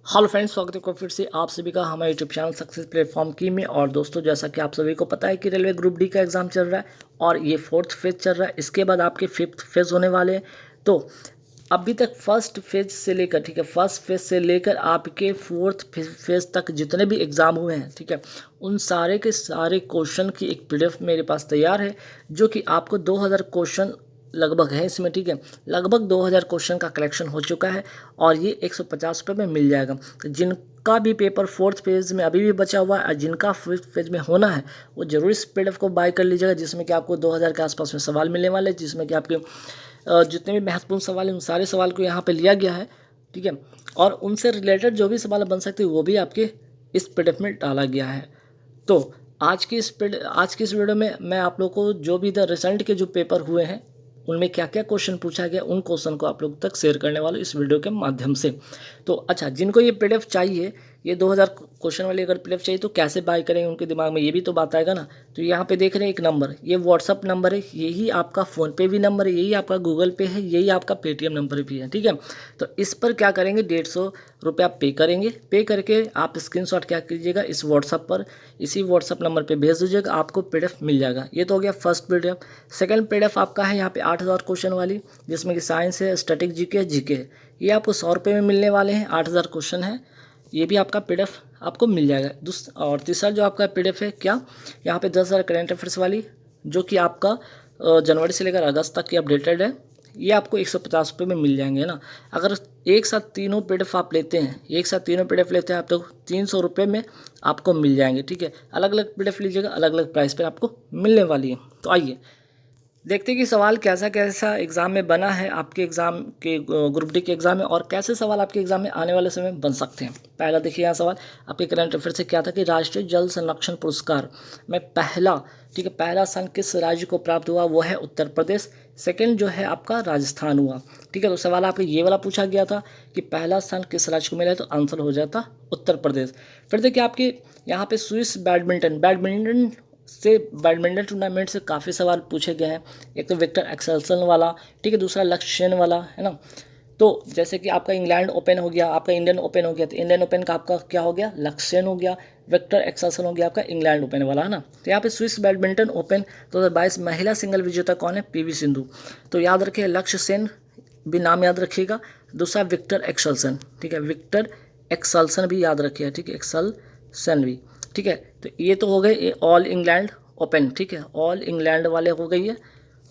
Hello friends, स्वागत है को फिर से आप सभी का हमारे यूट्यूब चैनल सक्सेस प्लेटफॉर्म की में। और दोस्तों, जैसा कि आप सभी को पता है कि रेलवे ग्रुप डी का एग्ज़ाम चल रहा है और ये 4th फेज़ चल रहा है। इसके बाद आपके 5th फेज़ होने वाले हैं। तो अभी तक फर्स्ट फेज़ से लेकर, ठीक है, फर्स्ट फेज़ से लेकर आपके 4th फेज़ तक जितने भी एग्ज़ाम हुए हैं, ठीक है, उन सारे के सारे क्वेश्चन की एक पीडीएफ मेरे पास तैयार है, जो कि आपको 2000 क्वेश्चन लगभग है इसमें, ठीक है। लगभग 2000 क्वेश्चन का कलेक्शन हो चुका है और ये 150 रुपये में मिल जाएगा। तो जिनका भी पेपर 4th फेज़ में अभी भी बचा हुआ है और जिनका 5th फेज़ में होना है, वो जरूर इस पीडीएफ को बाय कर लीजिएगा, जिसमें कि आपको 2000 के आसपास में सवाल मिलने वाले हैं, जिसमें कि आपके जितने भी महत्वपूर्ण सवाल हैं उन सारे सवाल को यहाँ पे लिया गया है, ठीक है। और उनसे रिलेटेड जो भी सवाल बन सकते हैं वो भी आपके इस पीडीएफ में डाला गया है। तो आज की इस वीडियो में मैं आप लोग को जो भी द रिसेंट के जो पेपर हुए हैं उनमें क्या क्या क्वेश्चन पूछा गया, उन क्वेश्चन को आप लोग तक शेयर करने वाला हूं इस वीडियो के माध्यम से। तो अच्छा, जिनको ये पीडीएफ चाहिए, ये 2000 क्वेश्चन वाली अगर पीडीएफ चाहिए तो कैसे बाय करेंगे, उनके दिमाग में ये भी तो बात आएगा ना। तो यहाँ पे देख रहे हैं एक नंबर, ये व्हाट्सअप नंबर है, यही आपका फ़ोनपे भी नंबर है, यही आपका गूगल पे है, यही आपका पेटीएम नंबर भी है, ठीक है। तो इस पर क्या करेंगे, 150 रुपये आप पे करेंगे। पे करके आप स्क्रीनशॉट क्या कीजिएगा, इस व्हाट्सअप पर, इसी व्हाट्सअप नंबर पे भेज दीजिएगा, आपको पीडीएफ मिल जाएगा। ये तो हो गया फर्स्ट पीडीएफ। सेकंड पीडीएफ आपका है यहाँ पे 8000 क्वेश्चन वाली, जिसमें कि साइंस है, स्टैटिक जीके है। ये आपको 100 रुपये में मिलने वाले हैं, 8000 क्वेश्चन है। ये भी आपका पीडीएफ आपको मिल जाएगा। और तीसरा जो आपका पीडीएफ है क्या, यहाँ पे 10,000 करेंट अफेयर्स वाली, जो कि आपका जनवरी से लेकर अगस्त तक की अपडेटेड है। ये आपको 150 रुपये में मिल जाएंगे ना। अगर एक साथ तीनों पीडीएफ आप लेते हैं, एक साथ तीनों पीडीएफ लेते हैं आप, तो 300 रुपये में आपको मिल जाएंगे, ठीक है। अलग अलग पीडीएफ लीजिएगा, अलग अलग प्राइस पर आपको मिलने वाली है। तो आइए देखते हैं कि सवाल कैसा कैसा एग्ज़ाम में बना है, आपके एग्ज़ाम के ग्रुप डी के एग्ज़ाम में, और कैसे सवाल आपके एग्ज़ाम में आने वाले समय में बन सकते हैं। पहला देखिए, यहाँ सवाल आपके करंट अफेयर से क्या था कि राष्ट्रीय जल संरक्षण पुरस्कार में पहला, ठीक है, पहला स्थान किस राज्य को प्राप्त हुआ, वो है उत्तर प्रदेश। सेकंड जो है आपका राजस्थान हुआ, ठीक है। तो सवाल आपको ये वाला पूछा गया था कि पहला स्थान किस राज्य को मिला है, तो आंसर हो जाता उत्तर प्रदेश। फिर देखिए आपके यहाँ पे स्विस बैडमिंटन से, बैडमिंटन टूर्नामेंट से काफ़ी सवाल पूछे गए हैं। एक तो विक्टर एक्सेल्सन वाला, ठीक है, दूसरा लक्ष्य सेन वाला, है ना। तो जैसे कि आपका इंग्लैंड ओपन हो गया, आपका इंडियन ओपन हो गया, तो इंडियन ओपन का आपका क्या हो गया, लक्ष्य सेन हो गया। विक्टर एक्सेल्सन हो गया आपका इंग्लैंड ओपन वाला, है ना। तो यहाँ पे स्विस बैडमिंटन ओपन 2022 महिला सिंगल विजेता कौन है, पीवी सिंधु। तो याद रखिए, लक्ष्य सेन भी नाम याद रखिएगा। दूसरा विक्टर एक्सेल्सन, ठीक है, विक्टर एक्सेल्सन भी याद रखिएगा, ठीक है, एक्सेल्सन भी, ठीक है। तो ये तो हो गए ऑल इंग्लैंड ओपन, ठीक है, ऑल इंग्लैंड वाले हो गई है।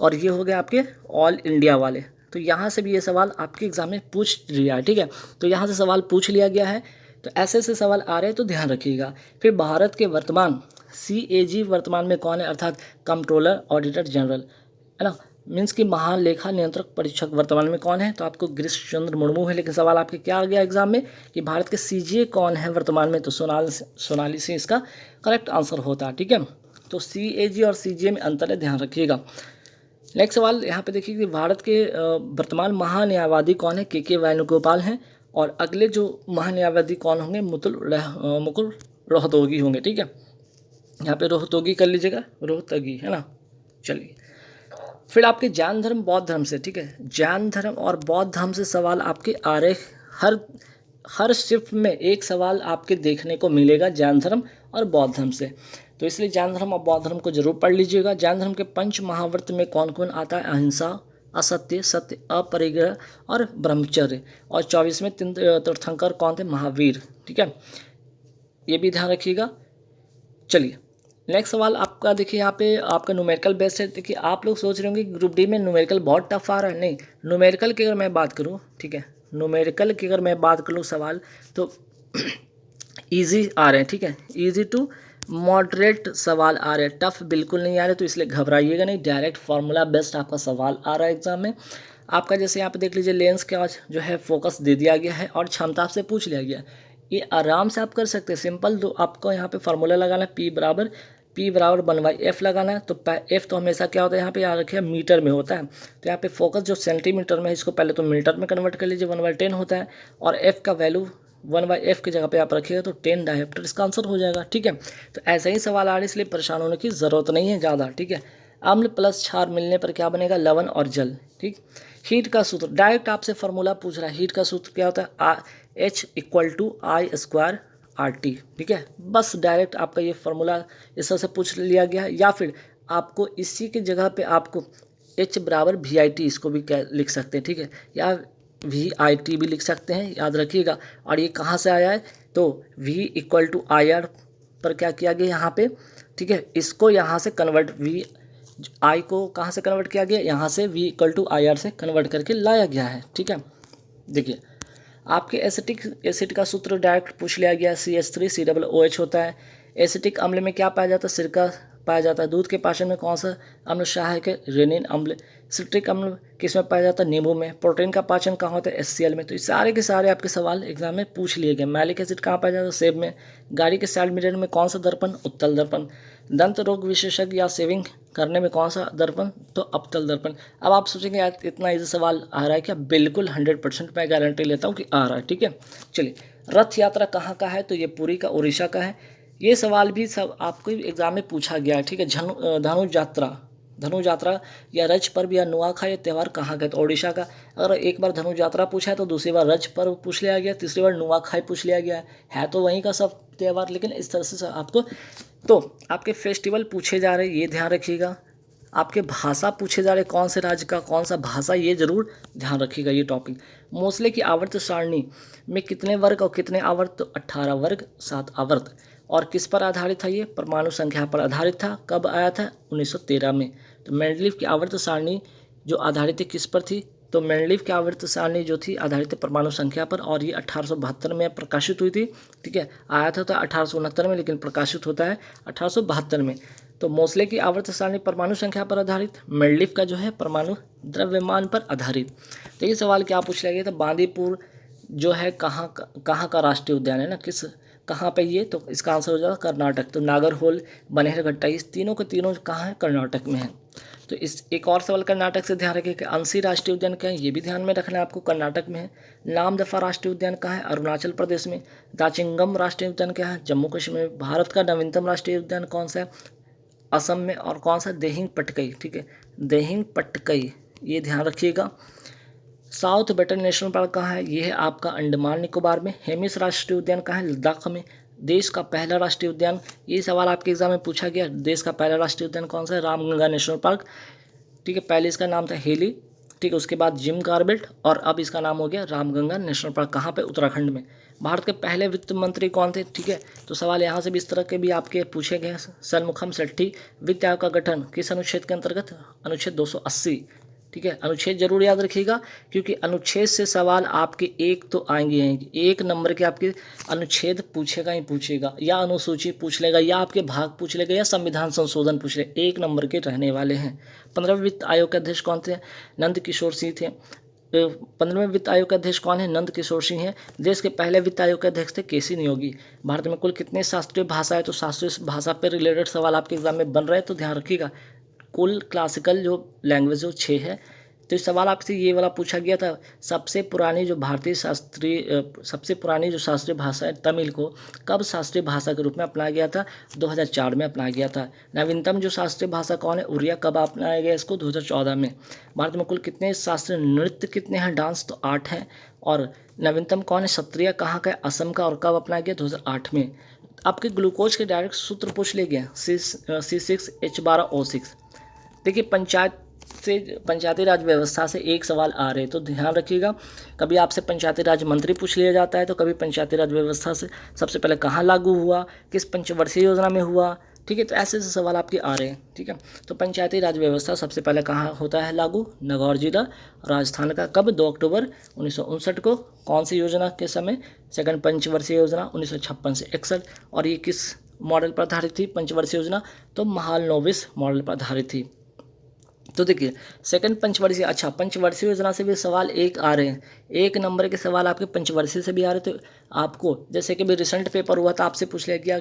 और ये हो गए आपके ऑल इंडिया वाले। तो यहाँ से भी ये सवाल आपके एग्जाम में पूछ लिया है, ठीक है। तो यहाँ से सवाल पूछ लिया गया है, तो ऐसे ऐसे सवाल आ रहे हैं, तो ध्यान रखिएगा। फिर भारत के वर्तमान CAG वर्तमान में कौन है, अर्थात कंट्रोलर ऑडिटर जनरल, है ना। मीन्स कि महालेखा नियंत्रक परीक्षक वर्तमान में कौन है, तो आपको गिरीश चंद्र मुर्मू है। लेकिन सवाल आपके क्या आ गया एग्जाम में कि भारत के CGA कौन है वर्तमान में, तो सोनाली सिंह इसका करेक्ट आंसर होता है, ठीक है। तो CAG और CGA में अंतर है, ध्यान रखिएगा। नेक्स्ट सवाल यहाँ पे देखिए कि भारत के वर्तमान महान्यायवादी कौन है, के वेणुगोपाल हैं। और अगले जो महान्यायवादी कौन होंगे, मुकुल रोहतगी होंगे, ठीक है। यहाँ पे रोहतगी कर लीजिएगा, रोहतगी, है ना। चलिए, फिर आपके जैन धर्म बौद्ध धर्म से, ठीक है, जैन धर्म और बौद्ध धर्म से सवाल आपके आ रहे। हर हर शिफ्ट में एक सवाल आपके देखने को मिलेगा जैन धर्म और बौद्ध धर्म से। तो इसलिए जैन धर्म और बौद्ध धर्म को जरूर पढ़ लीजिएगा। जैन धर्म के पंच महाव्रत में कौन कौन आता है, अहिंसा, असत्य, सत्य, अपरिग्रह और ब्रह्मचर्य। और 24 में तीर्थंकर कौन थे, महावीर, ठीक है, ये भी ध्यान रखिएगा। चलिए नेक्स्ट सवाल आपका देखिए, यहाँ पे आपका न्यूमेरिकल बेस्ड है। देखिए आप लोग सोच रहे होंगे कि ग्रुप डी में न्यूमेरिकल बहुत टफ आ रहा है, नहीं। न्यूमेरिकल की अगर मैं बात करूँ, ठीक है, न्यूमेरिकल की अगर मैं बात करूँ सवाल, तो इजी आ रहे हैं, ठीक है, इजी टू मॉडरेट सवाल आ रहे हैं, टफ बिल्कुल नहीं आ रहे। तो इसलिए घबराइएगा नहीं, डायरेक्ट फार्मूला बेस्ड आपका सवाल आ रहा है एग्जाम में आपका। जैसे यहाँ पे देख लीजिए, लेंस का जो है फोकस दे दिया गया है और क्षमता से पूछ लिया गया। ये आराम से आप कर सकते हैं, सिंपल। तो आपको यहाँ पे फार्मूला लगाना है, P बराबर 1/f लगाना है। तो f तो हमेशा क्या होता है, यहाँ पे याद रखिए मीटर में होता है। तो यहाँ पे फोकस जो सेंटीमीटर में है, इसको पहले तो मीटर में कन्वर्ट कर लीजिए, 1/10 होता है। और f का वैल्यू 1/f की जगह पे आप रखिएगा तो 10 डायोप्टर इसका आंसर हो जाएगा, ठीक है। तो ऐसा ही सवाल आ रहा है, इसलिए परेशान होने की ज़रूरत नहीं है ज़्यादा, ठीक है। अम्ल प्लस क्षार मिलने पर क्या बनेगा, लवण और जल, ठीक। हीट का सूत्र डायरेक्ट आपसे फार्मूला पूछ रहा है। हीट का सूत्र क्या होता है, H=I²RT, ठीक है। बस डायरेक्ट आपका ये फार्मूला इस तरह से पूछ लिया गया है, या फिर आपको इसी की जगह पे आपको H=VIT इसको भी लिख सकते हैं, ठीक है, या VIT भी लिख सकते हैं, याद रखिएगा। और ये कहाँ से आया है, तो V=IR पर क्या किया गया यहाँ पे, ठीक है, इसको यहाँ से कन्वर्ट I को कहाँ से कन्वर्ट किया गया, यहाँ से V=IR से कन्वर्ट करके लाया गया है, ठीक है। देखिए आपके एसिड का सूत्र डायरेक्ट पूछ लिया गया, CH3COOH होता है। एसिटिक अम्ल में क्या पाया जाता है, सिरका पाया जाता है। दूध के पाचन में कौन सा अम्ल सहायक है, रेनिन अम्ल। सिट्रिक अम्ल किस में पाया जाता है, नींबू में। प्रोटीन का पाचन कहाँ होता है, HCl में। तो ये सारे के सारे आपके सवाल एग्जाम में पूछ लिए गए। मैलिक एसिड कहाँ पाया जाता है, सेब में। गाड़ी के साइड मिरर में कौन सा दर्पण, उत्तल दर्पण। दंत रोग विशेषज्ञ या सेविंग करने में कौन सा दर्पण, तो अवतल दर्पण। अब आप सोचेंगे यार इतना इजी सवाल आ रहा है क्या, बिल्कुल 100% मैं गारंटी लेता हूँ कि आ रहा है, ठीक है। चलिए, रथ यात्रा कहाँ का है, तो ये पुरी का, उड़ीसा का है। ये सवाल भी सब आपको एग्जाम में पूछा गया है, ठीक है। धनु यात्रा या रज पर्व या नुआखाई त्यौहार कहाँ का है, तो ओडिशा का। अगर एक बार धनु यात्रा पूछा है तो दूसरी बार रज पर्व पूछ लिया गया, तीसरी बार नुआखाई पूछ लिया गया है तो वहीं का सब त्यौहार, लेकिन इस तरह से आपको तो आपके फेस्टिवल पूछे जा रहे हैं, ये ध्यान रखिएगा। आपके भाषा पूछे जा रहे, कौन से राज्य का कौन सा भाषा, ये जरूर ध्यान रखिएगा ये टॉपिक। मोस्ले की आवर्त सारणी में कितने वर्ग और कितने आवर्त, तो 18 वर्ग 7 आवर्त। और किस पर आधारित था, ये परमाणु संख्या पर आधारित था। कब आया था, 1913 में। तो मेंडलीव की आवर्त सारणी जो आधारित किस पर थी, तो मेंडलीव की आवर्त सारणी जो थी आधारित परमाणु संख्या पर, और ये 1872 में प्रकाशित हुई थी, ठीक है। आया था 1869 में, लेकिन प्रकाशित होता है 1872 में। तो मोस्ले की आवर्त सारणी परमाणु संख्या पर आधारित, मेंडलीव का जो है परमाणु द्रव्यमान पर आधारित। तो ये सवाल क्या पूछ लिया गया था, बांदीपुर जो है कहाँ का राष्ट्रीय उद्यान है ना, कहाँ पे ये, तो इसका आंसर हो जाएगा कर्नाटक। तो नागरहोल, बनेरघट्टा, इस तीनों के तीनों कहाँ है, कर्नाटक में है। तो इस एक और सवाल कर्नाटक से ध्यान रखिए कि अंसी राष्ट्रीय उद्यान क्या है, ये भी ध्यान में रखना है आपको, कर्नाटक में है। नामदफा राष्ट्रीय उद्यान कहाँ है, अरुणाचल प्रदेश में। दाचिंगम राष्ट्रीय उद्यान क्या है, जम्मू कश्मीर में। भारत का नवीनतम राष्ट्रीय उद्यान कौन सा है, असम में। और कौन सा, देहिंग पटकई, ठीक है, देहिंग पटकई, ये ध्यान रखिएगा। साउथ बेटन नेशनल पार्क कहाँ है, ये है आपका अंडमान निकोबार में। हेमिस राष्ट्रीय उद्यान कहाँ है, लद्दाख में। देश का पहला राष्ट्रीय उद्यान, ये सवाल आपके एग्जाम में पूछा गया, देश का पहला राष्ट्रीय उद्यान कौन सा है, रामगंगा नेशनल पार्क, ठीक है। पहले इसका नाम था हेली, ठीक है, उसके बाद जिम कॉर्बेट, और अब इसका नाम हो गया रामगंगा नेशनल पार्क। कहाँ पे, उत्तराखंड में। भारत के पहले वित्त मंत्री कौन थे, ठीक है। तो सवाल यहाँ से भी इस तरह के भी आपके पूछे गए हैं। सनमुखम सेट्टी। वित्त आयोग का गठन किस अनुच्छेद के अंतर्गत, अनुच्छेद 280, ठीक है। अनुच्छेद जरूर याद रखिएगा, क्योंकि अनुच्छेद से सवाल आपके एक तो आएंगे हैं, एक नंबर के आपके अनुच्छेद पूछेगा ही पूछेगा, या अनुसूची पूछ लेगा, या आपके भाग पूछ लेगा, या संविधान संशोधन पूछ लेगा, एक नंबर के रहने वाले हैं। 15वें वित्त आयोग के अध्यक्ष कौन थे, नंद किशोर सिंह थे। 15वें वित्त आयोग के अध्यक्ष कौन है, नंद किशोर सिंह है। देश के पहले वित्त आयोग के अध्यक्ष थे केसी नियोगी। भारत में कुल कितने शास्त्रीय भाषा है, तो शास्त्रीय भाषा पर रिलेटेड सवाल आपके एग्जाम में बन रहे हैं, तो ध्यान रखिएगा। कुल क्लासिकल जो लैंग्वेज जो 6 है। तो इस सवाल आपसे ये वाला पूछा गया था, सबसे पुरानी जो शास्त्रीय भाषा है तमिल को कब शास्त्रीय भाषा के रूप में अपनाया गया था, 2004 में अपनाया गया था। नवीनतम जो शास्त्रीय भाषा कौन है, उड़िया, कब अपनाया गया इसको, 2014 में। भारत में कुल कितने शास्त्रीय नृत्य कितने हैं, डांस, तो 8 हैं। और नवीनतम कौन है, सत्रिया कहाँ का है, असम का, और कब अपनाया गया, 2008 में। आपके ग्लूकोज के डायरेक्ट सूत्र पूछ ले गया, C6H12O6। देखिए पंचायती राज व्यवस्था से एक सवाल आ रहे, तो ध्यान रखिएगा। कभी आपसे पंचायती राज मंत्री पूछ लिया जाता है, तो कभी पंचायती राज व्यवस्था से सबसे पहले कहाँ लागू हुआ, किस पंचवर्षीय योजना में हुआ, ठीक है। तो ऐसे सवाल आपके आ रहे हैं, ठीक है। तो पंचायती राज व्यवस्था सबसे पहले कहाँ होता है लागू, नागौर जिला राजस्थान का। कब, 2 अक्टूबर 1959 को। कौन सी योजना के समय, सेकंड पंचवर्षीय योजना 1956 से 61। और ये किस मॉडल पर आधारित थी पंचवर्षीय योजना, तो महालनोबिस मॉडल पर आधारित थी। तो देखिए सेकंड पंचवर्षीय, अच्छा पंचवर्षीय योजना से भी सवाल एक आ रहे हैं, एक नंबर के सवाल आपके पंचवर्षीय से भी आ रहे। तो आपको जैसे कि भी रिसेंट पेपर हुआ था, आपसे पूछ लिया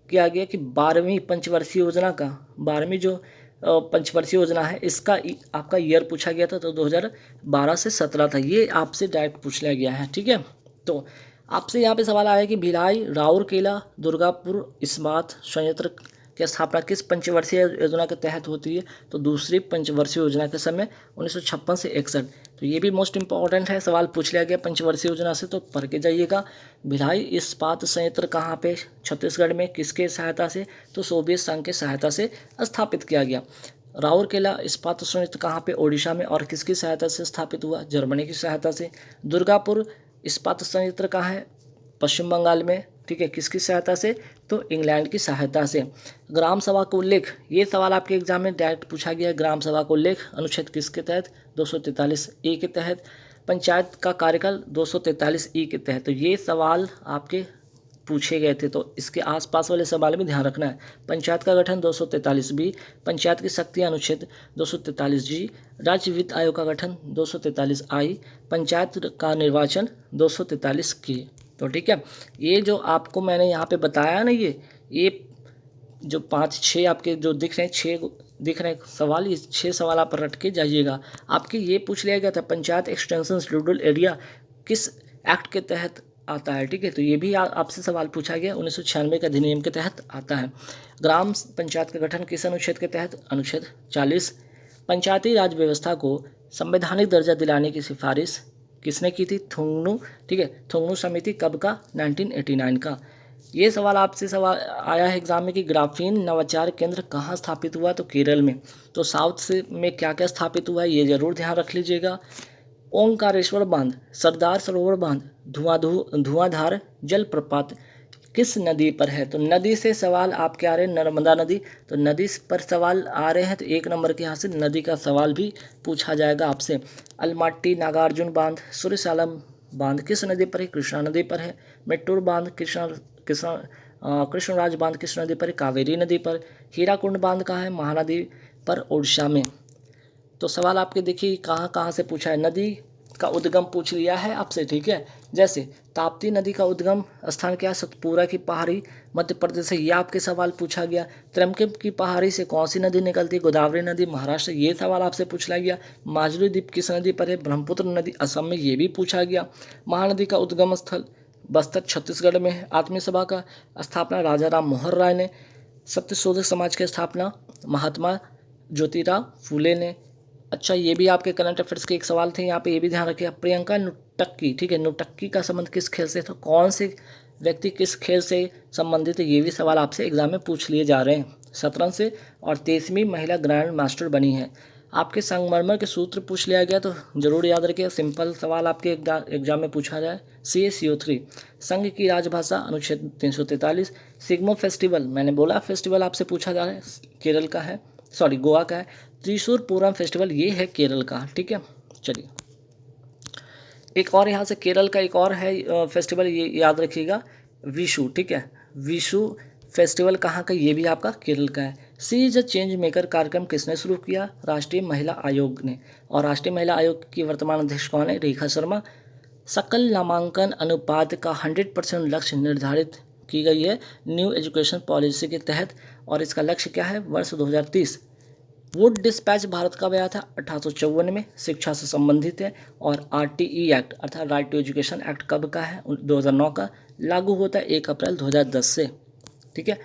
गया कि 12वीं पंचवर्षीय योजना का, 12वीं जो पंचवर्षीय योजना है इसका आपका ईयर पूछा गया था, तो 2012 से 17 था। ये आपसे डायरेक्ट पूछ लिया गया है, ठीक है। तो आपसे यहाँ पे सवाल आया कि भिलाई, राउरकेला, दुर्गापुर इस्पात संयंत्र की स्थापना किस पंचवर्षीय योजना के तहत होती है? तो दूसरी पंचवर्षीय योजना के समय 1956 से 61। तो ये भी मोस्ट इंपॉर्टेंट है, सवाल पूछ लिया गया पंचवर्षीय योजना से, तो पढ़ के जाइएगा। भिलाई इस्पात संयंत्र कहाँ पे? छत्तीसगढ़ में। किसके सहायता से? तो सोवियत संघ के सहायता से स्थापित किया गया। राउरकेला इस्पात संयंत्र कहाँ पे? ओडिशा में। और किसकी सहायता से स्थापित हुआ? जर्मनी की सहायता से। दुर्गापुर इस्पात संयंत्र कहाँ है? पश्चिम बंगाल में। ठीक है, किसकी सहायता से? तो इंग्लैंड की सहायता से। ग्राम सभा का उल्लेख, ये सवाल आपके एग्जाम में डायरेक्ट पूछा गया है। ग्राम सभा का उल्लेख अनुच्छेद किसके तहत? 243 के तहत। पंचायत का कार्यकाल 243 के तहत। तो ये सवाल आपके पूछे गए थे, तो इसके आसपास वाले सवाल में ध्यान रखना है। पंचायत का गठन 243 पंचायत की शक्ति अनुच्छेद 243 राज्य वित्त आयोग का गठन 243 पंचायत का निर्वाचन 243 तो ठीक है, ये जो आपको मैंने यहाँ पे बताया ना, ये जो 5-6 आपके जो दिख रहे हैं, 6 दिख रहे हैं सवाल, ये 6 सवाल आप रट के जाइएगा। आपके ये पूछ लिया गया था पंचायत एक्सटेंशन रूरल एरिया किस एक्ट के तहत आता है? ठीक है, तो ये भी आपसे सवाल पूछा गया, 1996 के अधिनियम के तहत आता है। ग्राम पंचायत का गठन किस अनुच्छेद के तहत? अनुच्छेद 40। पंचायती राज व्यवस्था को संवैधानिक दर्जा दिलाने की सिफारिश किसने की थी? थुंगनु। ठीक है, थुंगनु समिति कब का? 1989 का। ये सवाल आपसे सवाल आया है एग्जाम में कि ग्राफीन नवाचार केंद्र कहाँ स्थापित हुआ? तो केरल में। तो साउथ से में क्या क्या स्थापित हुआ है ये जरूर ध्यान रख लीजिएगा। ओंकारेश्वर बांध, सरदार सरोवर बांध, धुआंधार जलप्रपात किस नदी पर है? तो नदी से सवाल आपके आ रहे हैं, नर्मदा नदी। तो नदी पर सवाल आ रहे हैं, तो 1 नंबर के यहाँ से नदी का सवाल भी पूछा जाएगा आपसे। अलमाटी नागार्जुन बांध, सूर्यशालम बांध किस नदी पर है? कृष्णा नदी पर है। मेट्टूर बांध कृष्णराज बांध किस नदी पर है? कावेरी नदी पर। हीराकुंड बांध कहाँ है? महानदी पर, ओडिशा में। तो सवाल आपके देखिए कहाँ कहाँ से पूछा है। नदी का उद्गम पूछ लिया है आपसे, ठीक है। जैसे ताप्ती नदी का उद्गम स्थान क्या है? सतपुरा की पहाड़ी, मध्य प्रदेश से, ये आपके सवाल पूछा गया। त्रयंबकेश्वर की पहाड़ी से कौन सी नदी निकलती है? गोदावरी नदी, महाराष्ट्र, ये सवाल आपसे पूछा गया। माजुली द्वीप किस नदी पर है? ब्रह्मपुत्र नदी, असम में, ये भी पूछा गया। महानदी का उद्गम स्थल बस्तर, छत्तीसगढ़ में है। आत्मीय सभा का स्थापना राजा राम मोहन राय ने। सत्यशोधक समाज की स्थापना महात्मा ज्योतिराव फूले ने। अच्छा, ये भी आपके करंट अफेयर्स के एक सवाल थे, यहाँ पे ये भी ध्यान रखिए। प्रियंका नुटक्की, ठीक है, नुटक्की का संबंध किस खेल से? तो कौन से व्यक्ति किस खेल से संबंधित है? ये भी सवाल आपसे एग्जाम में पूछ लिए जा रहे हैं। शतरंज से, और 23वीं महिला ग्रैंड मास्टर बनी है। आपके संगमरमर के सूत्र पूछ लिया गया, तो जरूर याद रखिए, सिंपल सवाल आपके एग्जाम में पूछा जाए। CaCO3 संघ की राजभाषा, अनुच्छेद 343। सिग्मो फेस्टिवल, मैंने बोला फेस्टिवल आपसे पूछा जा रहा है, केरल का है, सॉरी गोवा का है। त्रिशूर पूरम फेस्टिवल, ये है केरल का, ठीक है। चलिए, एक और यहाँ से केरल का एक और है फेस्टिवल, ये याद रखिएगा, विशु, ठीक है। विशु फेस्टिवल कहाँ का? ये भी आपका केरल का है। सी इज अ चेंज मेकर कार्यक्रम किसने शुरू किया? राष्ट्रीय महिला आयोग ने। और राष्ट्रीय महिला आयोग की वर्तमान अध्यक्ष कौन है? रेखा शर्मा। सकल नामांकन अनुपात का 100% लक्ष्य निर्धारित की गई है न्यू एजुकेशन पॉलिसी के तहत, और इसका लक्ष्य क्या है? वर्ष 2030। वुड डिस्पैच भारत कब आया था? 1854 में, शिक्षा से संबंधित है। और RTE एक्ट अर्थात राइट टू एजुकेशन एक्ट कब का है? 2009 का। लागू होता है 1 अप्रैल 2010 से, ठीक है।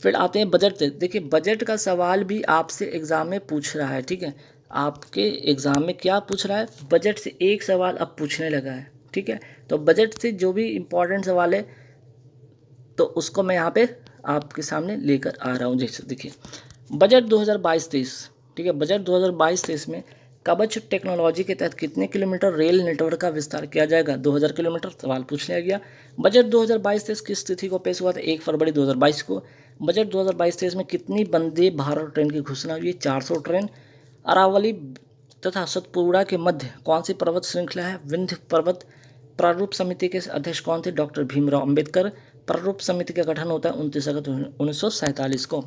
फिर आते हैं बजट से। देखिए, बजट का सवाल भी आपसे एग्जाम में पूछ रहा है, ठीक है। आपके एग्जाम में क्या पूछ रहा है? बजट से एक सवाल अब पूछने लगा है, ठीक है। तो बजट से जो भी इम्पोर्टेंट सवाल है, तो उसको मैं यहाँ पे आपके सामने लेकर आ रहा हूँ। जैसे देखिए, बजट 2022-23, ठीक है। बजट 2022-23 में कवच टेक्नोलॉजी के तहत कितने किलोमीटर रेल नेटवर्क का विस्तार किया जाएगा? 2000 किलोमीटर, सवाल पूछ लिया गया। बजट 2022-23 किस तिथि को पेश हुआ था? 1 फरवरी 2022 को। बजट 2022-23 में कितनी वंदे भारत ट्रेन की घोषणा हुई है? 400 ट्रेन। अरावली तथा सतपुड़ा के मध्य कौन सी पर्वत श्रृंखला है? विंध्य पर्वत। प्रारूप समिति के अध्यक्ष कौन थे? डॉक्टर भीमराव अंबेडकर। प्रारूप समिति का गठन होता है 29 अगस्त 1947 को।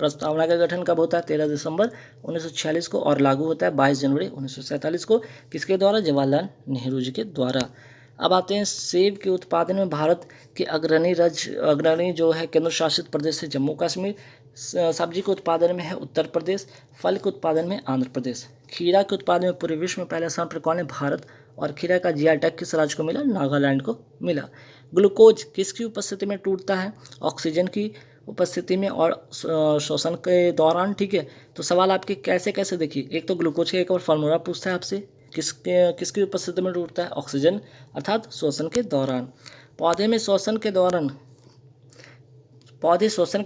प्रस्तावना का गठन कब होता है? 13 दिसंबर 1946 को, और लागू होता है 22 जनवरी 1947 को। किसके द्वारा? जवाहरलाल नेहरू जी के द्वारा। अब आते हैं सेब के उत्पादन में भारत के अग्रणी जो है केंद्र शासित प्रदेश है जम्मू कश्मीर। सब्जी के उत्पादन में है उत्तर प्रदेश। फल के उत्पादन में आंध्र प्रदेश। खीरा के उत्पादन में पूरे विश्व में पहला स्थान पर कौन है? भारत। और खीरा का GI टैग किस राज्य को मिला? नागालैंड को मिला। ग्लूकोज किसकी उपस्थिति में टूटता है? ऑक्सीजन की उपस्थिति में और श्वसन के दौरान, ठीक है। तो सवाल आपके कैसे कैसे देखिए, एक तो ग्लूकोज का एक और फार्मूला पूछता है आपसे, किसकी उपस्थिति में टूटता है, ऑक्सीजन, अर्थात श्वसन के दौरान। पौधे श्वसन के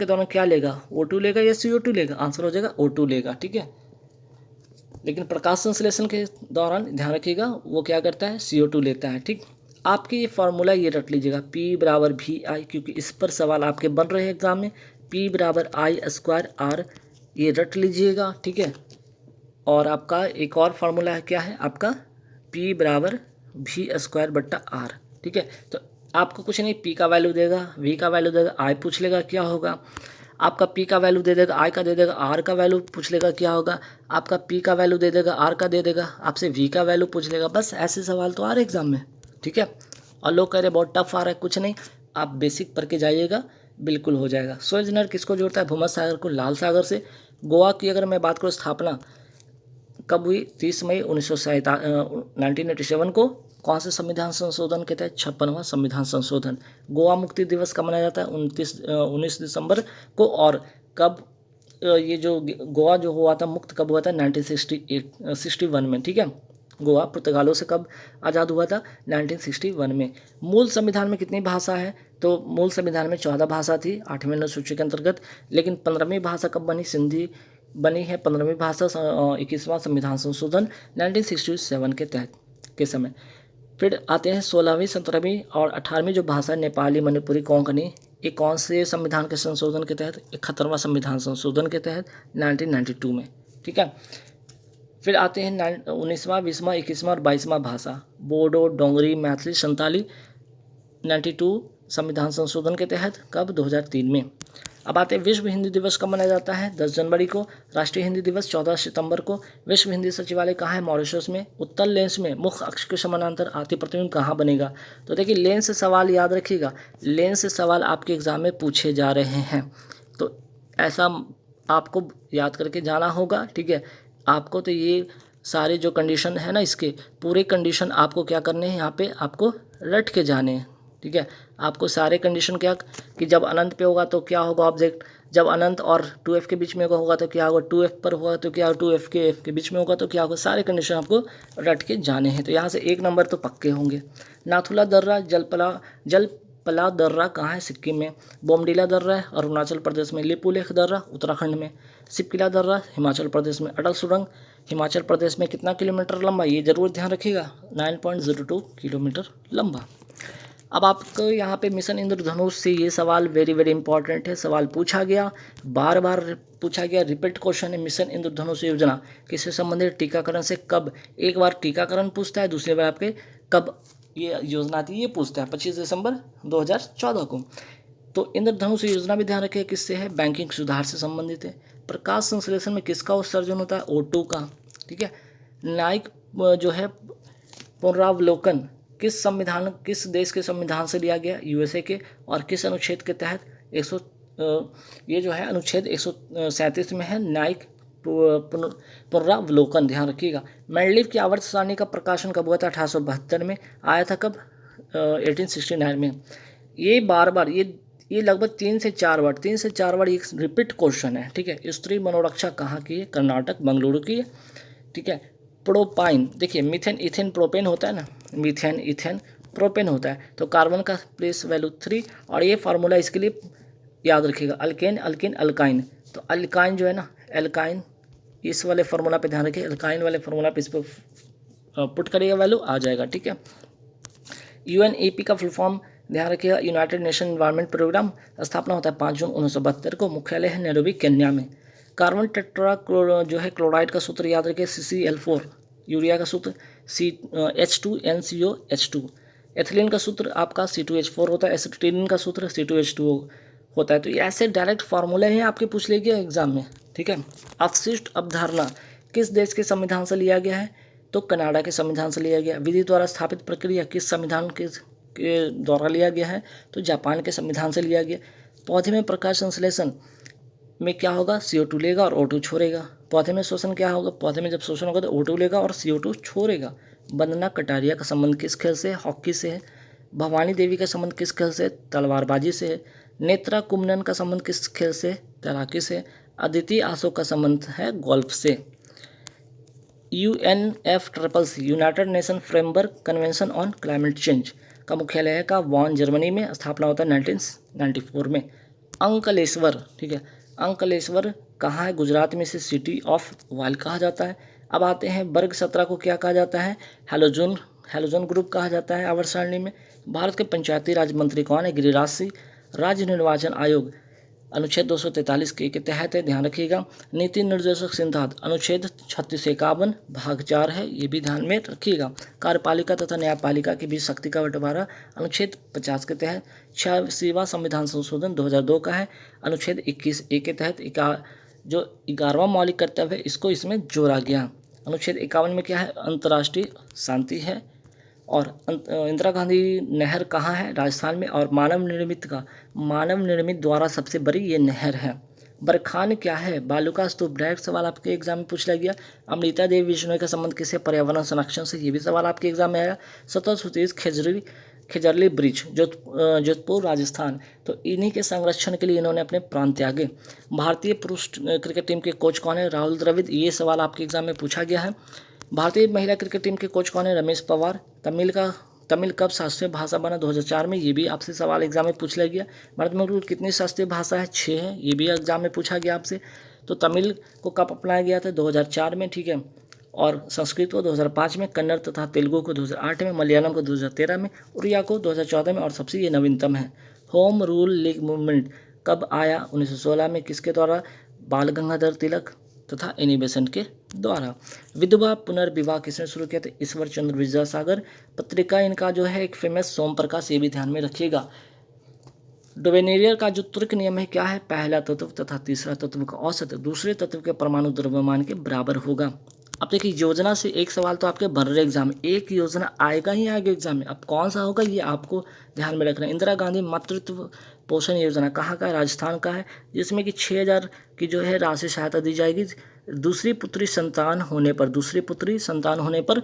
दौरान क्या लेगा, O2 लेगा या CO2 लेगा, आंसर हो जाएगा O2 लेगा, ठीक है। लेकिन प्रकाश संश्लेषण के दौरान ध्यान रखिएगा वो क्या करता है, CO2 लेता है, ठीक। आपकी ये फार्मूला ये रट लीजिएगा, P बराबर VI, क्योंकि इस पर सवाल आपके बन रहे हैं एग्जाम में, P बराबर I²R, ये रट लीजिएगा, ठीक है। और आपका एक और फार्मूला है, क्या है आपका, P बराबर V²/R, ठीक है। तो आपको कुछ नहीं, P का वैल्यू देगा, V का वैल्यू देगा, I पूछ लेगा क्या होगा, आपका P का वैल्यू दे देगा, I का दे देगा, R का वैल्यू पूछ लेगा क्या होगा, आपका P का वैल्यू दे देगा, R का दे देगा, आपसे V का वैल्यू पूछ लेगा। बस ऐसे सवाल तो आ रहे एग्जाम में, ठीक है। और लोग कह रहे बहुत टफ आ रहा है, कुछ नहीं, आप बेसिक पढ़ के जाइएगा, बिल्कुल हो जाएगा। सूएज नहर किसको जोड़ता है, भूमध्य सागर को लाल सागर से। गोवा की अगर मैं बात करूँ, स्थापना कब हुई, 30 मई 1987 को, कौन से संविधान संशोधन के तहत, 56वां संविधान संशोधन। गोवा मुक्ति दिवस कब मनाया जाता है, 19 दिसंबर को। और कब ये जो गोवा जो हुआ था, मुक्त कब हुआ था, 1961 में, ठीक है। गोवा पुर्तगालों से कब आज़ाद हुआ था, 1961 में। मूल संविधान में कितनी भाषा है, तो मूल संविधान में 14 भाषा थी 8वीं अनुसूची के अंतर्गत, लेकिन 15वीं भाषा कब बनी, सिंधी बनी है 15वीं भाषा 21वां संविधान संशोधन 1967 के तहत के समय। फिर आते हैं 16वीं, 17वीं और 18वीं जो भाषा, नेपाली, मणिपुरी, कोंकणी, ये कौन से संविधान के संशोधन के तहत, 71वां संविधान संशोधन के तहत 1992 में, ठीक है। फिर आते हैं 19वां, 20वां, 21वां और 22वां भाषा, बोडो, डोंगरी, मैथिली, संताली, 92 संविधान संशोधन के तहत, कब, 2003 में। अब आते हैं विश्व हिंदी दिवस कब मनाया जाता है, 10 जनवरी को। राष्ट्रीय हिंदी दिवस 14 सितंबर को। विश्व हिंदी सचिवालय कहाँ है, मॉरिशस में। उत्तल लेंस में मुख्य अक्ष के समानांतर आती प्रतिबिंब कहाँ बनेगा। तो देखिए लेंस से सवाल याद रखिएगा, लेंस से सवाल आपके एग्जाम में पूछे जा रहे हैं, तो ऐसा आपको याद करके जाना होगा, ठीक है। आपको तो ये सारे जो कंडीशन है ना, इसके पूरे कंडीशन आपको क्या करने हैं, यहाँ पे आपको रट के जाने हैं, ठीक है। आपको सारे कंडीशन क्या, कि जब अनंत पे होगा तो क्या होगा ऑब्जेक्ट, जब अनंत और 2f के बीच में होगा तो क्या होगा, 2f पर होगा तो क्या होगा, 2f के f के बीच में होगा तो क्या होगा, सारे कंडीशन आपको रट के जाने हैं। तो यहाँ से 1 नंबर तो पक्के होंगे। नाथुला दर्रा, जलपला दर्रा कहाँ है, सिक्किम में। बोमडीला दर्रा है अरुणाचल प्रदेश में। लिपुलेख दर्रा उत्तराखंड में। सिपकिला दर्रा हिमाचल प्रदेश में। अटल सुरंग हिमाचल प्रदेश में कितना किलोमीटर लंबा, ये जरूर ध्यान रखिएगा, 9.02 किलोमीटर लंबा। अब आपको यहाँ पे मिशन इंद्रधनुष से ये सवाल वेरी वेरी इंपॉर्टेंट है, सवाल पूछा गया, बार बार पूछा गया, रिपीट क्वेश्चन है। मिशन इंद्रधनुष योजना किससे संबंधित, टीकाकरण से। कब, एक बार टीकाकरण पूछता है, दूसरी बार आपके कब ये योजना थी ये पूछता है, 25 दिसंबर 2014 को। तो इंद्रधनुष योजना भी ध्यान रखिए किससे है, बैंकिंग सुधार से संबंधित है। प्रकाश संश्लेषण में किसका उत्सर्जन होता है, O2 का, ठीक है। न्यायिक जो है पुनरावलोकन किस देश के संविधान से लिया गया, USA के। और किस अनुच्छेद के तहत, ये जो है अनुच्छेद 137 में है, न्यायिक पुनरावलोकन, ध्यान रखिएगा। मेंडलीव की आवर्त सारणी का प्रकाशन कब हुआ था, 1872 में। आया था कब, 1869 में। ये बार बार ये लगभग 3 से 4 बार एक रिपीट क्वेश्चन है, ठीक है। स्त्री मनोरक्षा कहाँ की है, कर्नाटक, बेंगलुरु की है, ठीक है। प्रोपाइन, देखिए मीथेन इथेन प्रोपेन होता है ना, मीथेन इथेन प्रोपेन होता है, तो कार्बन का प्लेस वैल्यू 3। और ये फार्मूला इसके लिए याद रखिएगा, अल्केन, अल्किन, अल्काइन। तो अल्काइन जो है ना, एल्काइन, इस वाले फार्मूला पे ध्यान रखिए, अल्काइन वाले फार्मूला पे इस पर पुट करिएगा, वैल्यू आ जाएगा, ठीक है। UNEP का फुल फॉर्म ध्यान रखिएगा, यूनाइटेड नेशन एनवायरनमेंट प्रोग्राम। स्थापना होता है 5 जून 1972 को। मुख्यालय है नैरोबी, केन्या में। कार्बन टेट्रा जो है क्लोराइड का सूत्र याद रखिए, CCl4। यूरिया का सूत्र H2NCOH2। एथिलीन का सूत्र आपका C2H4 होता है। एसिटिलीन का सूत्र C2H2O होता है। तो ये ऐसे डायरेक्ट फार्मूले हैं, आपके पूछ लेंगे एग्जाम में, ठीक है। अवशिष्ट अवधारणा किस देश के संविधान से लिया गया है, तो कनाडा के संविधान से लिया गया। विधि द्वारा स्थापित प्रक्रिया किस संविधान के द्वारा लिया गया है, तो जापान के संविधान से लिया गया। पौधे में प्रकाश संश्लेषण में क्या होगा, CO2 लेगा और O2 छोड़ेगा। पौधे में शोषण क्या होगा, पौधे में जब शोषण होगा तो O2 लेगा और CO2 छोड़ेगा। वंदना कटारिया का संबंध किस खेल से है, हॉकी से है। भवानी देवी का संबंध किस खेल से, तलवारबाजी से है। नेत्रा कुमनन का संबंध किस खेल से? तैराकी से। अदिति आसो का संबंध है गोल्फ से। UNFCCC United nation framework convention on climate change का मुख्यालय है का वॉन जर्मनी में, स्थापना होता है 1994 में। अंकलेश्वर, ठीक है, अंकलेश्वर कहाँ है? गुजरात में इसे सिटी ऑफ वाइल्ड कहा जाता है। अब आते हैं वर्ग 17 को क्या कहा जाता है? हैलोजन ग्रुप कहा जाता है आवर्त सारणी में। भारत के पंचायती राज मंत्री कौन है? गिरिराज सिंह। राज्य निर्वाचन आयोग अनुच्छेद 243 के तहत है, ध्यान रखिएगा। नीति निर्देशक सिद्धांत अनुच्छेद 3651 भाग 4 है, ये भी ध्यान में रखिएगा। कार्यपालिका तथा न्यायपालिका के बीच शक्ति का बंटवारा अनुच्छेद 50 के तहत। 86वां संविधान संशोधन 2002 का है, अनुच्छेद 21A के तहत जो 11वां मौलिक कर्तव्य है इसको इसमें जोड़ा गया। अनुच्छेद 51 में क्या है? अंतर्राष्ट्रीय शांति है। और इंदिरा गांधी नहर कहाँ है? राजस्थान में। और मानव निर्मित द्वारा सबसे बड़ी ये नहर है। बरखान क्या है? बालू का स्तूप। डायरेक्ट सवाल आपके एग्जाम में पूछ लिया गया। अमृता देवी बिश्नोई का संबंध किससे? पर्यावरण संरक्षण से, ये भी सवाल आपके एग्जाम में आया। 1730 खेजरली ब्रिज, जोधपुर राजस्थान, तो इन्हीं के संरक्षण के लिए इन्होंने अपने प्राण त्यागे। भारतीय पुरुष क्रिकेट टीम के कोच कौन है? राहुल द्रविड़, ये सवाल आपके एग्जाम में पूछा गया है। भारतीय महिला क्रिकेट टीम के कोच कौन है? रमेश पवार। तमिल कब शास्त्रीय भाषा बना? 2004 में, ये भी आपसे सवाल एग्जाम में पूछ लिया गया। भारत में कुल कितनी शास्त्रीय भाषा है? 6 है, ये भी एग्जाम में पूछा गया आपसे। तो तमिल को कब अपनाया गया था? 2004 में, ठीक है। और संस्कृत को 2005 में, कन्नड़ तथा तेलुगु को 2008 में, मलयालम को 2013 में, उड़िया को 2014 में, और सबसे ये नवीनतम है। होम रूल लीग मूवमेंट कब आया? 1916 में। किसके द्वारा? बाल गंगाधर तिलक तथा एनी बेसेंट के द्वारा। विधवा पुनर्विवाह किसने शुरू किया था? ईश्वर चंद्र विद्यासागर। पत्रिका इनका जो है एक फेमस सोम प्रकाश, ये भी ध्यान में रखिएगा। डोवेनेरियर का जो तुर्क नियम है क्या है? पहला तत्व तथा तीसरा तत्व का औसत दूसरे तत्व के परमाणु द्रव्यमान के बराबर होगा। अब देखिए, योजना से एक सवाल तो आपके भर रहे एग्जाम में, एक योजना आएगा ही आएगा एग्जाम में। अब कौन सा होगा ये आपको ध्यान में रखना है। इंदिरा गांधी मातृत्व पोषण योजना कहाँ का है? राजस्थान का है, जिसमें कि 6000 की जो है राशि सहायता दी जाएगी दूसरी पुत्री संतान होने पर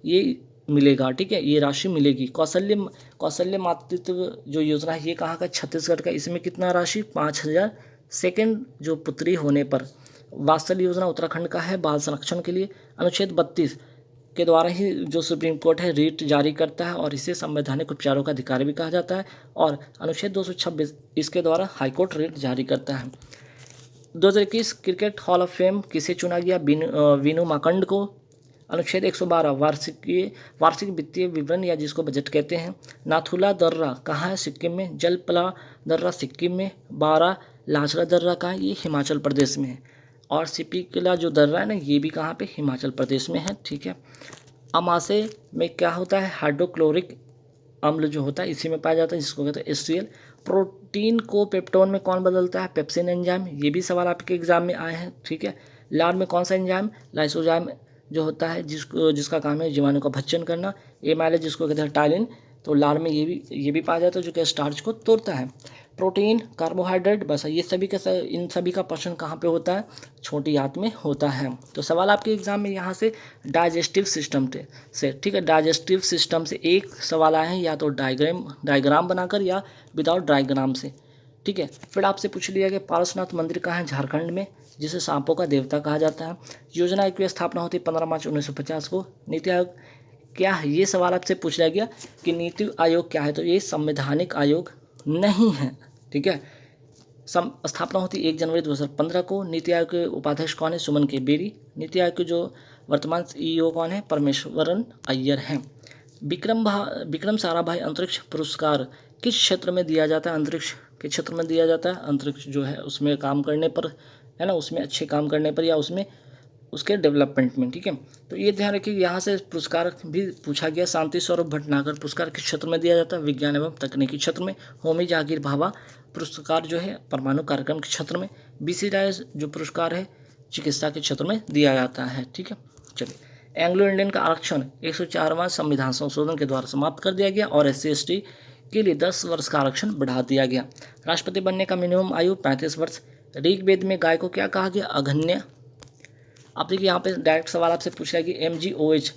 ये मिलेगा, ठीक है, ये राशि मिलेगी। कौशल्य मातृत्व जो योजना है ये कहाँ का? छत्तीसगढ़ का। इसमें कितना राशि? 5000 सेकेंड जो पुत्री होने पर। वात्सल्य योजना उत्तराखंड का है, बाल संरक्षण के लिए। अनुच्छेद 32 के द्वारा ही जो सुप्रीम कोर्ट है रीट जारी करता है और इसे संवैधानिक उपचारों का अधिकार भी कहा जाता है। और अनुच्छेद 226 इसके द्वारा हाईकोर्ट रीट जारी करता है। 2021 क्रिकेट हॉल ऑफ फेम किसे चुना गया? वीनू माकंड को। अनुच्छेद 112 वार्षिक वित्तीय विवरण या जिसको बजट कहते हैं। नाथुला दर्रा कहाँ है? सिक्किम में। जलपला दर्रा सिक्किम में। बारा लाचरा दर्रा कहाँ है? ये हिमाचल प्रदेश में है। और सिपिकला जो दर्रा है ना, ये भी कहाँ पे? हिमाचल प्रदेश में है, ठीक है। अमाशय में क्या होता है? हाइड्रोक्लोरिक अम्ल जो होता है इसी में पाया जाता है, जिसको कहते हैं HCl। प्रोटीन को पेप्टोन में कौन बदलता है? पेप्सिन एंजाइम, ये भी सवाल आपके एग्जाम में आए हैं, ठीक है। लार में कौन सा एंजाइम? लाइसोजाइम जो होता है जिसका काम है जीवाणु का भक्षण करना। एमाइलेज जिसको कहते हैं टाइलिन, तो लार में ये भी पाया जाता है जो कि स्टार्च को तोड़ता है। प्रोटीन, कार्बोहाइड्रेट, बस ये इन सभी का पोषण कहाँ पे होता है? छोटी आंत में होता है। तो सवाल आपके एग्जाम में यहाँ से डाइजेस्टिव सिस्टम से, ठीक है, डाइजेस्टिव सिस्टम से एक सवाल आए हैं, या तो डायग्राम बनाकर या विदाउट डायग्राम से, ठीक है। फिर आपसे पूछ लिया गया पारसनाथ मंदिर कहाँ है? झारखंड में, जिसे सांपों का देवता कहा जाता है। योजना आयोग की स्थापना होती है 15 मार्च 1950 को। नीति आयोग क्या है? ये सवाल आपसे पूछ लिया गया कि नीति आयोग क्या है, तो ये संवैधानिक आयोग नहीं है, ठीक है। स्थापना होती 1 जनवरी 2015 को। नीति आयोग के उपाध्यक्ष कौन है? सुमन के बेरी। नीति आयोग के जो वर्तमान CEO कौन है? परमेश्वरन अय्यर हैं। विक्रम साराभाई अंतरिक्ष पुरस्कार किस क्षेत्र में दिया जाता है? अंतरिक्ष के क्षेत्र में दिया जाता है। अंतरिक्ष जो है उसमें काम करने पर, है ना, उसमें अच्छे काम करने पर या उसमें उसके डेवलपमेंट में, ठीक है। तो ये ध्यान रखिए, यहाँ से पुरस्कार भी पूछा गया। शांति स्वरूप भटनागर पुरस्कार किस क्षेत्र में दिया जाता है? विज्ञान एवं तकनीकी क्षेत्र में। होमी जहांगीर भाभा पुरस्कार जो है परमाणु कार्यक्रम के क्षेत्र में। BC राय जो पुरस्कार है चिकित्सा के क्षेत्र में दिया जाता है, ठीक है। चलिए, एंग्लो इंडियन का आरक्षण 104वां संविधान संशोधन के द्वारा समाप्त कर दिया गया और SC/ST के लिए 10 वर्ष का आरक्षण बढ़ा दिया गया। राष्ट्रपति बनने का मिनिमम आयु 35 वर्ष। ऋग्वेद में गाय को क्या कहा गया? अघन्य। आप देखिए, यहाँ पे डायरेक्ट सवाल आपसे पूछा है कि MgOH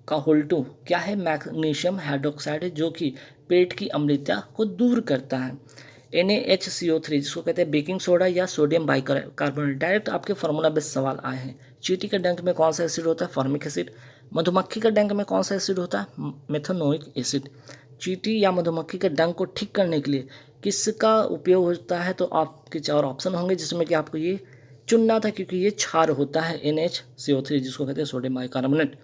का होल्टू क्या है? मैग्नीशियम हाइड्रोक्साइड है, जो कि पेट की अम्लता को दूर करता है। NaHCO3 जिसको कहते हैं बेकिंग सोडा या सोडियम बाइकार्बोनेट। डायरेक्ट आपके फार्मूला बेस्ड सवाल आए हैं। चींटी के डंक में कौन सा एसिड होता है? Formic acid. मधुमक्खी का डंक में कौन सा एसिड होता है? Methanoic acid. चींटी या मधुमक्खी के डंक को ठीक करने के लिए किसका उपयोग होता है? तो आपके 4 ऑप्शन होंगे जिसमें कि आपको ये चुनना था, क्योंकि ये क्षार होता है NaCO3 जिसको कहते हैं सोडियम बाइकार्बोनेट।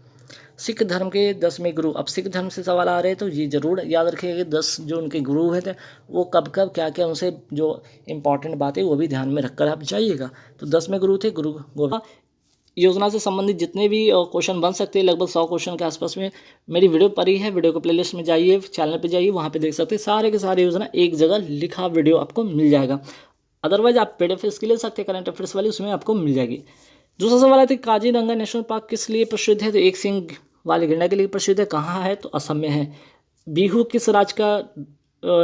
सिख धर्म के 10वें गुरु, अब सिख धर्म से सवाल आ रहे हैं तो ये जरूर याद रखिएगा कि 10 जो उनके गुरु हुए थे वो कब कब क्या क्या उनसे जो इंपॉर्टेंट बातें वो भी ध्यान में रखकर आप जाइएगा। तो 10वें गुरु थे गुरु गोविंद। योजना से संबंधित जितने भी क्वेश्चन बन सकते हैं, लगभग 100 क्वेश्चन के आसपास में मेरी वीडियो पड़ी है। वीडियो को प्लेलिस्ट में जाइए, चैनल पे जाइए, वहाँ पे देख सकते हैं सारे के सारे योजना एक जगह लिखा वीडियो आपको मिल जाएगा। अदरवाइज आप PDF इसके ले सकते हैं, करंट अफेयर्स वाली, उसमें आपको मिल जाएगी। दूसरा सवाल है काजीरंगा नेशनल पार्क किस लिए प्रसिद्ध है? तो एक सिंग वाले गैंडा के लिए प्रसिद्ध है। कहाँ है? तो असम में है। बिहू किस राज्य का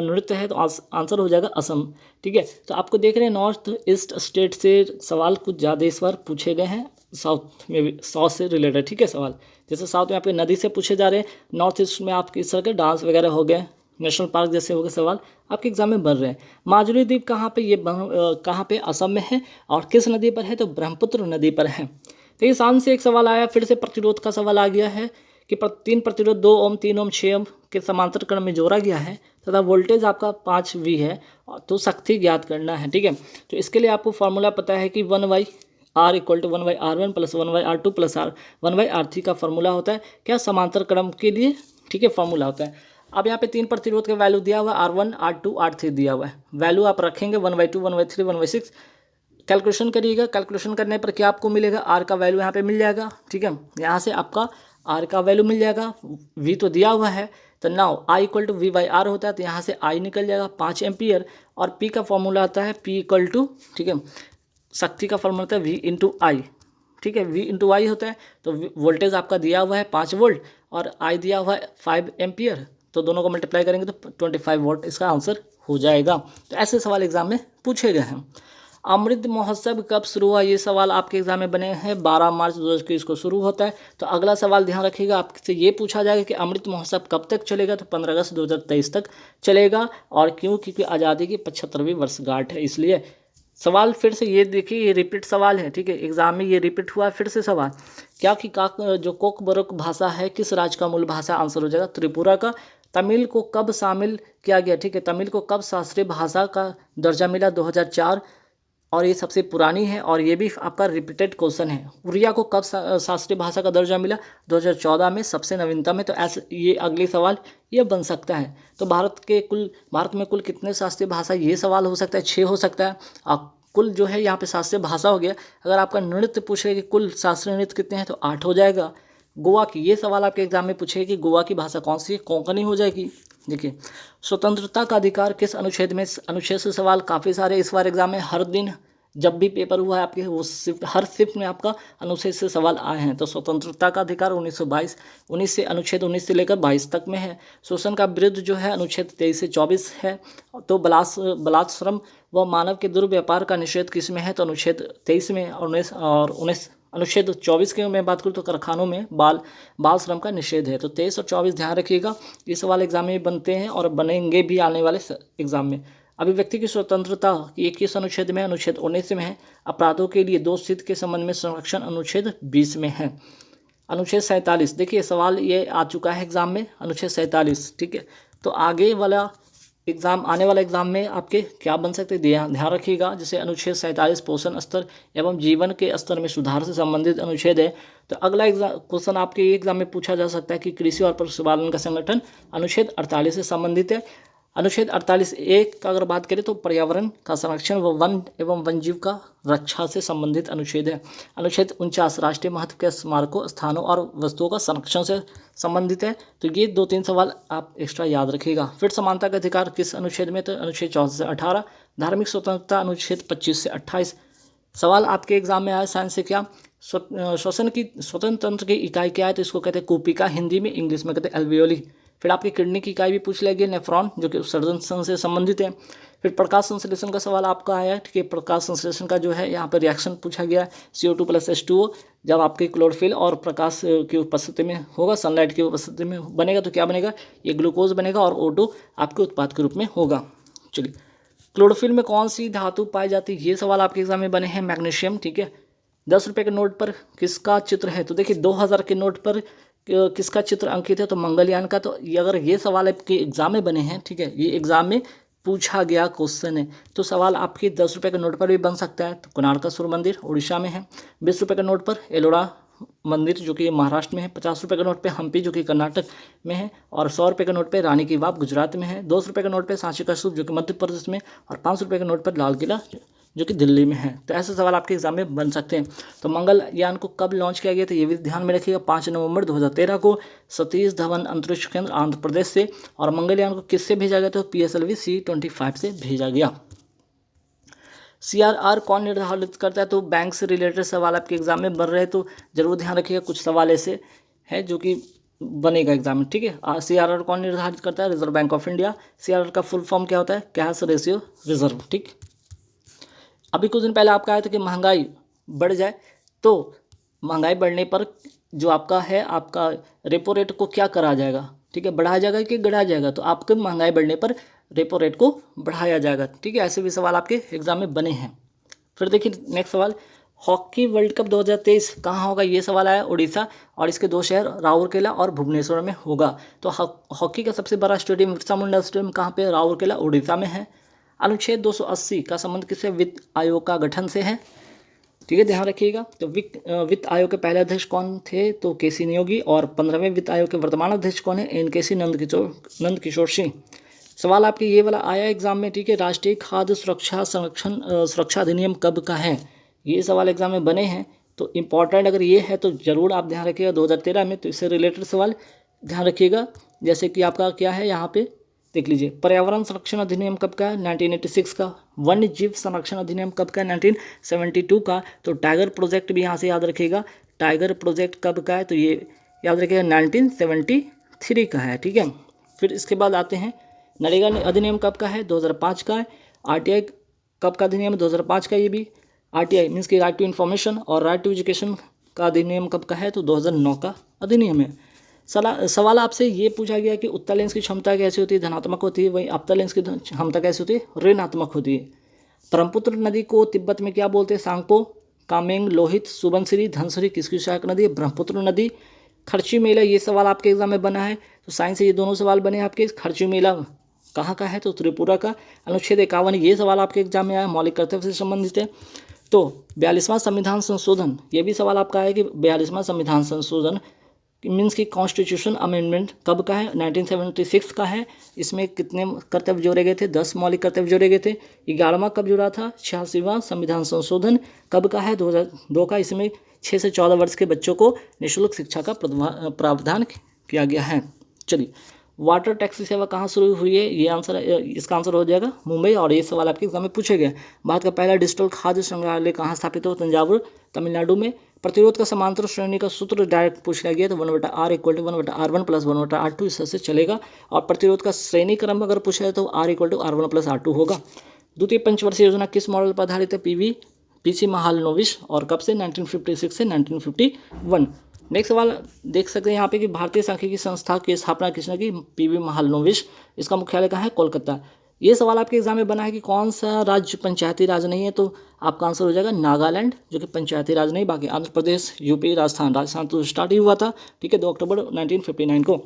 नृत्य है? तो आंसर हो जाएगा असम। ठीक है, तो आपको देख रहे हैं नॉर्थ ईस्ट स्टेट से सवाल कुछ ज़्यादा इस बार पूछे गए हैं, साउथ में भी, साउथ से रिलेटेड। ठीक है, सवाल जैसे साउथ में आपके नदी से पूछे जा रहे हैं, नॉर्थ ईस्ट में आपके इस तरह के डांस वगैरह हो गए, नेशनल पार्क जैसे हो गए सवाल आपके एग्जाम में बन रहे हैं। माजुली द्वीप कहाँ पे? ये कहाँ पे? असम में है। और किस नदी पर है? तो ब्रह्मपुत्र नदी पर है। तो ये शान से एक सवाल आया, फिर से प्रतिरोध का सवाल आ गया है कि 3 प्रतिरोध 2 ओम 3 ओम 6 ओम के समांतर क्रम में जोड़ा गया है तथा वोल्टेज आपका 5V है, तो शक्ति ज्ञात करना है। ठीक है, तो इसके लिए आपको फॉर्मूला पता है कि 1/R equal to 1/R1 plus 1/R2 plus 1/R3 का फॉर्मूला होता है क्या? समांतर क्रम के लिए। ठीक है, फॉर्मूला होता है। अब यहाँ पे 3 प्रतिरोध का वैल्यू दिया हुआ है, R1 R2 R3 दिया हुआ है। वैल्यू आप रखेंगे 1/2 1/3 1/6, कैलकुलेशन करिएगा। कैलकुलेशन करने पर क्या आपको मिलेगा? R का वैल्यू यहाँ पे मिल जाएगा। ठीक है, यहाँ से आपका R का वैल्यू मिल जाएगा। V तो दिया हुआ है, तो now I equal to V/R होता है, तो यहाँ से I निकल जाएगा 5 एम्पियर। और P का फॉर्मूला आता है P इक्वल टू, ठीक है, शक्ति का फॉर्मूला होता है V इंटू I। ठीक है, V इंटू I होता है। तो वोल्टेज आपका दिया हुआ है 5 वोल्ट और I दिया हुआ है 5 एम्पियर, तो दोनों को मल्टीप्लाई करेंगे तो 25 वोल्ट इसका आंसर हो जाएगा। तो ऐसे सवाल एग्जाम में पूछे गए हैं। अमृत महोत्सव कब शुरू हुआ? ये सवाल आपके एग्जाम में बने हैं। 12 मार्च 2021 को शुरू होता है। तो अगला सवाल ध्यान रखिएगा, आपसे ये पूछा जाएगा कि अमृत महोत्सव कब तक चलेगा? तो 15 अगस्त 2023 तक चलेगा। और क्यों? क्योंकि आज़ादी की 75वीं वर्षगांठ है, इसलिए। सवाल फिर से ये देखिए, ये रिपीट सवाल है। ठीक है, एग्जाम में ये रिपीट हुआ फिर से सवाल, क्या कि जो कोकबोरोक भाषा है किस राज्य का मूल भाषा? आंसर हो जाएगा त्रिपुरा का। तमिल को कब शामिल किया गया? ठीक है, तमिल को कब शास्त्रीय भाषा का दर्जा मिला? 2004, और ये सबसे पुरानी है। और ये भी आपका रिपीटेड क्वेश्चन है। उड़िया को कब शास्त्रीय भाषा का दर्जा मिला? 2014 में, सबसे नवीनतम है। तो ऐसे ये अगले सवाल ये बन सकता है। तो भारत में कुल कितने शास्त्रीय भाषा? ये सवाल हो सकता है, 6 हो सकता है। और कुल जो है यहाँ पे शास्त्रीय भाषा हो गया। अगर आपका नृत्य पूछे कि कुल शास्त्रीय नृत्य कितने हैं, तो 8 हो जाएगा। गोवा की, ये सवाल आपके एग्जाम में पूछेगा कि गोवा की भाषा कौन सी है? कोंकणी हो जाएगी। देखिए, स्वतंत्रता का अधिकार किस अनुच्छेद में? अनुच्छेद से सवाल काफ़ी सारे इस बार एग्जाम में, हर दिन जब भी पेपर हुआ है आपके, वो हर शिफ्ट में आपका अनुच्छेद से सवाल आए हैं। तो स्वतंत्रता का अधिकार 19 से अनुच्छेद 19 से लेकर 22 तक में है। शोषण का विरुद्ध जो है अनुच्छेद 23 से 24 है। तो बलात्श्रम व मानव के दुर्व्यापार का निषेध किस में है? तो अनुच्छेद 23 में। और 19 अनुच्छेद 24 के मैं बात करूँ तो कारखानों में बाल श्रम का निषेध है। तो 23 और 24 ध्यान रखिएगा, ये सवाल एग्जाम में बनते हैं और बनेंगे भी आने वाले एग्जाम में। अभिव्यक्ति की स्वतंत्रता की 21 अनुच्छेद में, अनुच्छेद 19 में है। अपराधों के लिए दोष सिद्ध के संबंध में संरक्षण अनुच्छेद 20 में है। अनुच्छेद 47, देखिए सवाल ये आ चुका है एग्जाम में, अनुच्छेद 47। ठीक है, तो आगे वाला एग्जाम, आने वाला एग्जाम में आपके क्या बन सकते हैं, ध्यान रखिएगा। जैसे अनुच्छेद 47 पोषण स्तर एवं जीवन के स्तर में सुधार से संबंधित अनुच्छेद है। तो अगला एग्जाम क्वेश्चन आपके एग्जाम में पूछा जा सकता है कि कृषि और पशुपालन का संगठन अनुच्छेद 48 से संबंधित है। अनुच्छेद 48(1) का अगर बात करें तो पर्यावरण का संरक्षण व वन एवं वन्यजीव का रक्षा से संबंधित अनुच्छेद है। अनुच्छेद 49 राष्ट्रीय महत्व के स्मारकों, स्थानों और वस्तुओं का संरक्षण से संबंधित है। तो ये 2-3 सवाल आप एक्स्ट्रा याद रखिएगा। फिर समानता का अधिकार किस अनुच्छेद में? तो अनुच्छेद 14 से 18। धार्मिक स्वतंत्रता अनुच्छेद 25 से 28। सवाल आपके एग्जाम में आया साइंस से, क्या श्वसन की स्वतंत्र तंत्र की इकाई क्या है? तो इसको कहते हैं कूपिका, हिंदी में, इंग्लिश में कहते हैं एल्वियोली। फिर आपकी किडनी की इकाई भी पूछ लेगी, नेफ्रॉन, जो कि उत्सर्जन से संबंधित है। फिर प्रकाश संश्लेषण का सवाल आपका आया है। ठीक है, प्रकाश संश्लेषण का जो है यहाँ पर रिएक्शन पूछा गया है, CO2 + H2O। जब आपकी क्लोरोफिल और प्रकाश की उपस्थिति में होगा, सनलाइट की उपस्थिति में बनेगा, तो क्या बनेगा? ये ग्लूकोज बनेगा और O2 आपके उत्पाद के रूप में होगा। चलिए, क्लोरोफिल में कौन सी धातु पाई जाती है, ये सवाल आपके एग्जाम में बने हैं, मैग्नीशियम। ठीक है। 10 रुपये के नोट पर किसका चित्र है, तो देखिए 2000 के नोट पर किसका चित्र अंकित है, तो मंगलयान का। तो ये अगर ये सवाल आपके एग्जाम में बने हैं, ठीक है, ये एग्जाम में पूछा गया क्वेश्चन है, तो सवाल आपके 10 रुपये के नोट पर भी बन सकता है। तो कोणार्क सूर्य मंदिर उड़ीसा में है। 20 रुपये के नोट पर एलोरा मंदिर जो कि महाराष्ट्र में है। 50 रुपये के नोट पे हम्पी जो कि कर्नाटक में है। और 100 रुपये के नोट पे रानी की वाव गुजरात में है। 200 रुपये के नोट पे सांची का स्तूप जो कि मध्य प्रदेश में। और 500 रुपये के नोट पर लाल किला जो कि दिल्ली में है। तो ऐसे सवाल आपके एग्जाम में बन सकते हैं। तो मंगलयान को कब लॉन्च किया गया था, ये भी ध्यान में रखिएगा। 5 नवंबर 2013 को सतीश धवन अंतरिक्ष केंद्र आंध्र प्रदेश से। और मंगलयान को किससे भेजा गया, तो PSLV C-25 से भेजा गया। CRR कौन निर्धारित करता है, तो बैंक से रिलेटेड सवाल आपके एग्जाम में बन रहे हैं, तो जरूर ध्यान रखिएगा। कुछ सवाल ऐसे है जो कि बनेगा एग्जाम में। ठीक है। CRR कौन निर्धारित करता है, reserve bank of India. CRR का फुल फॉर्म क्या होता है, कैश रेशियो रिजर्व। ठीक। अभी कुछ दिन पहले आपका आया था कि महंगाई बढ़ जाए, तो महंगाई बढ़ने पर जो आपका है, आपका रेपो रेट को क्या करा जाएगा, ठीक है, बढ़ाया जाएगा कि घटाया जाएगा। तो आपके महंगाई बढ़ने पर रेपो रेट को बढ़ाया जाएगा। ठीक है। ऐसे भी सवाल आपके एग्जाम में बने हैं। फिर देखिए नेक्स्ट सवाल, हॉकी वर्ल्ड कप 2023 कहाँ होगा, ये सवाल आया, उड़ीसा। और इसके 2 शहर राउरकेला और भुवनेश्वर में होगा। तो हॉकी का सबसे बड़ा स्टेडियम बिरसा मुंडा स्टेडियम कहाँ पे, राउरकेला उड़ीसा में है। अनुच्छेद 280 का संबंध किससे, वित्त आयोग का गठन से है। ठीक है, ध्यान रखिएगा। तो वित्त आयोग के पहले अध्यक्ष कौन थे, तो KC नियोगी। और 15वें वित्त आयोग के वर्तमान अध्यक्ष कौन है, NKC नंद किशोर सिंह। सवाल आपके ये वाला आया एग्जाम में। ठीक है। राष्ट्रीय खाद्य सुरक्षा अधिनियम कब का है, ये सवाल एग्जाम में बने हैं। तो इम्पॉर्टेंट अगर ये है तो जरूर आप ध्यान रखिएगा 2013 में। तो इससे रिलेटेड सवाल ध्यान रखिएगा। जैसे कि आपका क्या है यहाँ पे देख लीजिए, पर्यावरण संरक्षण अधिनियम कब का है, 1986 का। वन्य जीव संरक्षण अधिनियम कब का है, 1972 का। तो टाइगर प्रोजेक्ट भी यहाँ से याद रखिएगा, टाइगर प्रोजेक्ट कब का है, तो ये याद रखिएगा 1973 का है। ठीक है। फिर इसके बाद आते हैं, नरेगा अधिनियम कब का है, 2005 का है। RTI कब का अधिनियम है, 2005 का। ये भी RTI मीन्स की राइट टू इन्फॉर्मेशन और राइट टू एजुकेशन का अधिनियम कब का है, तो 2009 का अधिनियम है। सवाल आपसे ये पूछा गया कि उत्तल लेंस की क्षमता कैसी होती है, धनात्मक होती है, वहीं अपतल लेंस की क्षमता कैसी होती है, ऋणात्मक होती है। ब्रह्मपुत्र नदी को तिब्बत में क्या बोलते हैं, सांगपो, कामेंग, लोहित, सुबनसिरी, धनसिरी किसकी सहायक नदी है, ब्रह्मपुत्र नदी। खर्ची मेला, ये सवाल आपके एग्जाम में बना है। तो साइंस से ये दोनों सवाल बने आपके। खर्ची मेला कहाँ का है, तो त्रिपुरा का। अनुच्छेद 51, ये सवाल आपके एग्जाम में आया, मौलिक कर्तव्य से संबंधित है। तो 42वां संविधान संशोधन, ये भी सवाल आपका है कि 42वां संविधान संशोधन मीन्स की कॉन्स्टिट्यूशन अमेंडमेंट कब का है, 1976 का है। इसमें कितने कर्तव्य जोड़े गए थे, 10 मौलिक कर्तव्य जोड़े गए थे। 11वां कब जुड़ा था, 86वां संविधान संशोधन कब का है, 2002 का। इसमें 6 से 14 वर्ष के बच्चों को निःशुल्क शिक्षा का प्रावधान किया गया है। चलिए, वाटर टैक्सी सेवा कहाँ शुरू हुई है, ये आंसर, इसका आंसर हो जाएगा मुंबई। और ये सवाल आपके एग्जाम में पूछे गए। भारत का पहला डिजिटल खाद्य संग्रहालय कहाँ स्थापित हो, तंजावुर तमिलनाडु में। प्रतिरोध का समांतर श्रेणी का सूत्र डायरेक्ट पूछ लिया गया, तो 1/r = 1/r1 + 1/r2 इससे चलेगा। और प्रतिरोध का श्रेणी क्रम अगर पूछा है तो r = r1 + r2 होगा। द्वितीय पंचवर्षीय योजना किस मॉडल पर आधारित है, PC महालनोबिस। और कब से, 1956 से 1951। नेक्स्ट सवाल देख सकते हैं यहाँ पे कि भारतीय सांख्यिकी संस्था की स्थापना किसने की, PV महालनोबिस। इसका मुख्यालय कहाँ है, कोलकाता। ये सवाल आपके एग्जाम में बना है कि कौन सा राज्य पंचायती राज नहीं है, तो आपका आंसर हो जाएगा नागालैंड, जो कि पंचायती राज नहीं। बाकी आंध्र प्रदेश, UP, राजस्थान तो स्टार्ट ही हुआ था। ठीक है, 2 अक्टूबर 1959 को।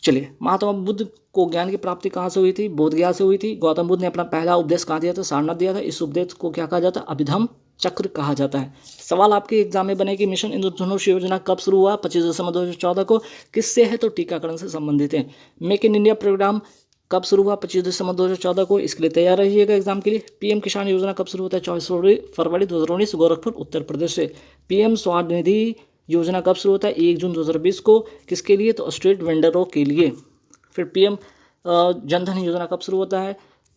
चलिए, महात्मा बुद्ध को ज्ञान की प्राप्ति कहाँ से हुई थी, बोधगया से हुई थी। गौतम बुद्ध ने अपना पहला उपदेश कहाँ दिया था, सारनाथ दिया था। इस उपदेश को क्या कहा जाता है, अभिधम चक्र कहा जाता है। सवाल आपके एग्जाम में बने कि मिशन इंद्रधनुष योजना कब शुरू हुआ, 25 दिसंबर 2014 को। किससे है, तो टीकाकरण से संबंधित है। मेक इन इंडिया प्रोग्राम कब शुरू हुआ, 25 दिसंबर 2014 को। इसके लिए तैयार रहिएगा एग्जाम के लिए। PM किसान योजना कब शुरू होता है, 24 फरवरी 2019, गोरखपुर उत्तर प्रदेश से। PM स्वनिधि योजना कब शुरू होता है, 1 जून 2020 को। किसके लिए, तो स्ट्रीट वेंडरों के लिए। फिर PM जनधन योजना कब शुरू होता है,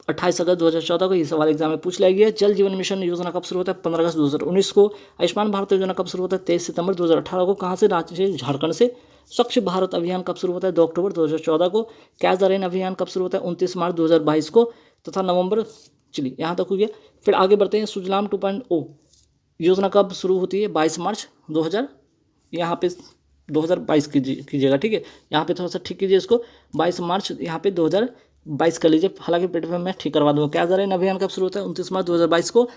28 अगस्त 2014 को। ये सवाल एग्जाम में पूछ लिया गया। जल जीवन मिशन योजना कब शुरू होता है, 15 अगस्त 2019 को। आयुष्मान भारत योजना कब शुरू होता है, 23 सितंबर 2018 को। कहाँ से, राज्य से, झारखंड से। स्वच्छ भारत अभियान कब शुरू होता है, 2 अक्टूबर 2014 को। कैच द रेन अभियान कब शुरू होता है, 29 मार्च 2022 को तथा नवंबर। चलिए, यहाँ तक हो गया। फिर आगे बढ़ते हैं। सुजलाम 2.0 योजना कब शुरू होती है, 22 मार्च 2000, यहाँ पे 2022 कीजिएगा। ठीक है, यहाँ पे थोड़ा सा ठीक कीजिए इसको, 22 मार्च यहाँ पे 2000 22 कर लीजिए, हालांकि पीडीएफ में मैं ठीक करवा दूंगा। क्या जरा अभियान कब शुरू होता है? 29 मार्च 2022 को।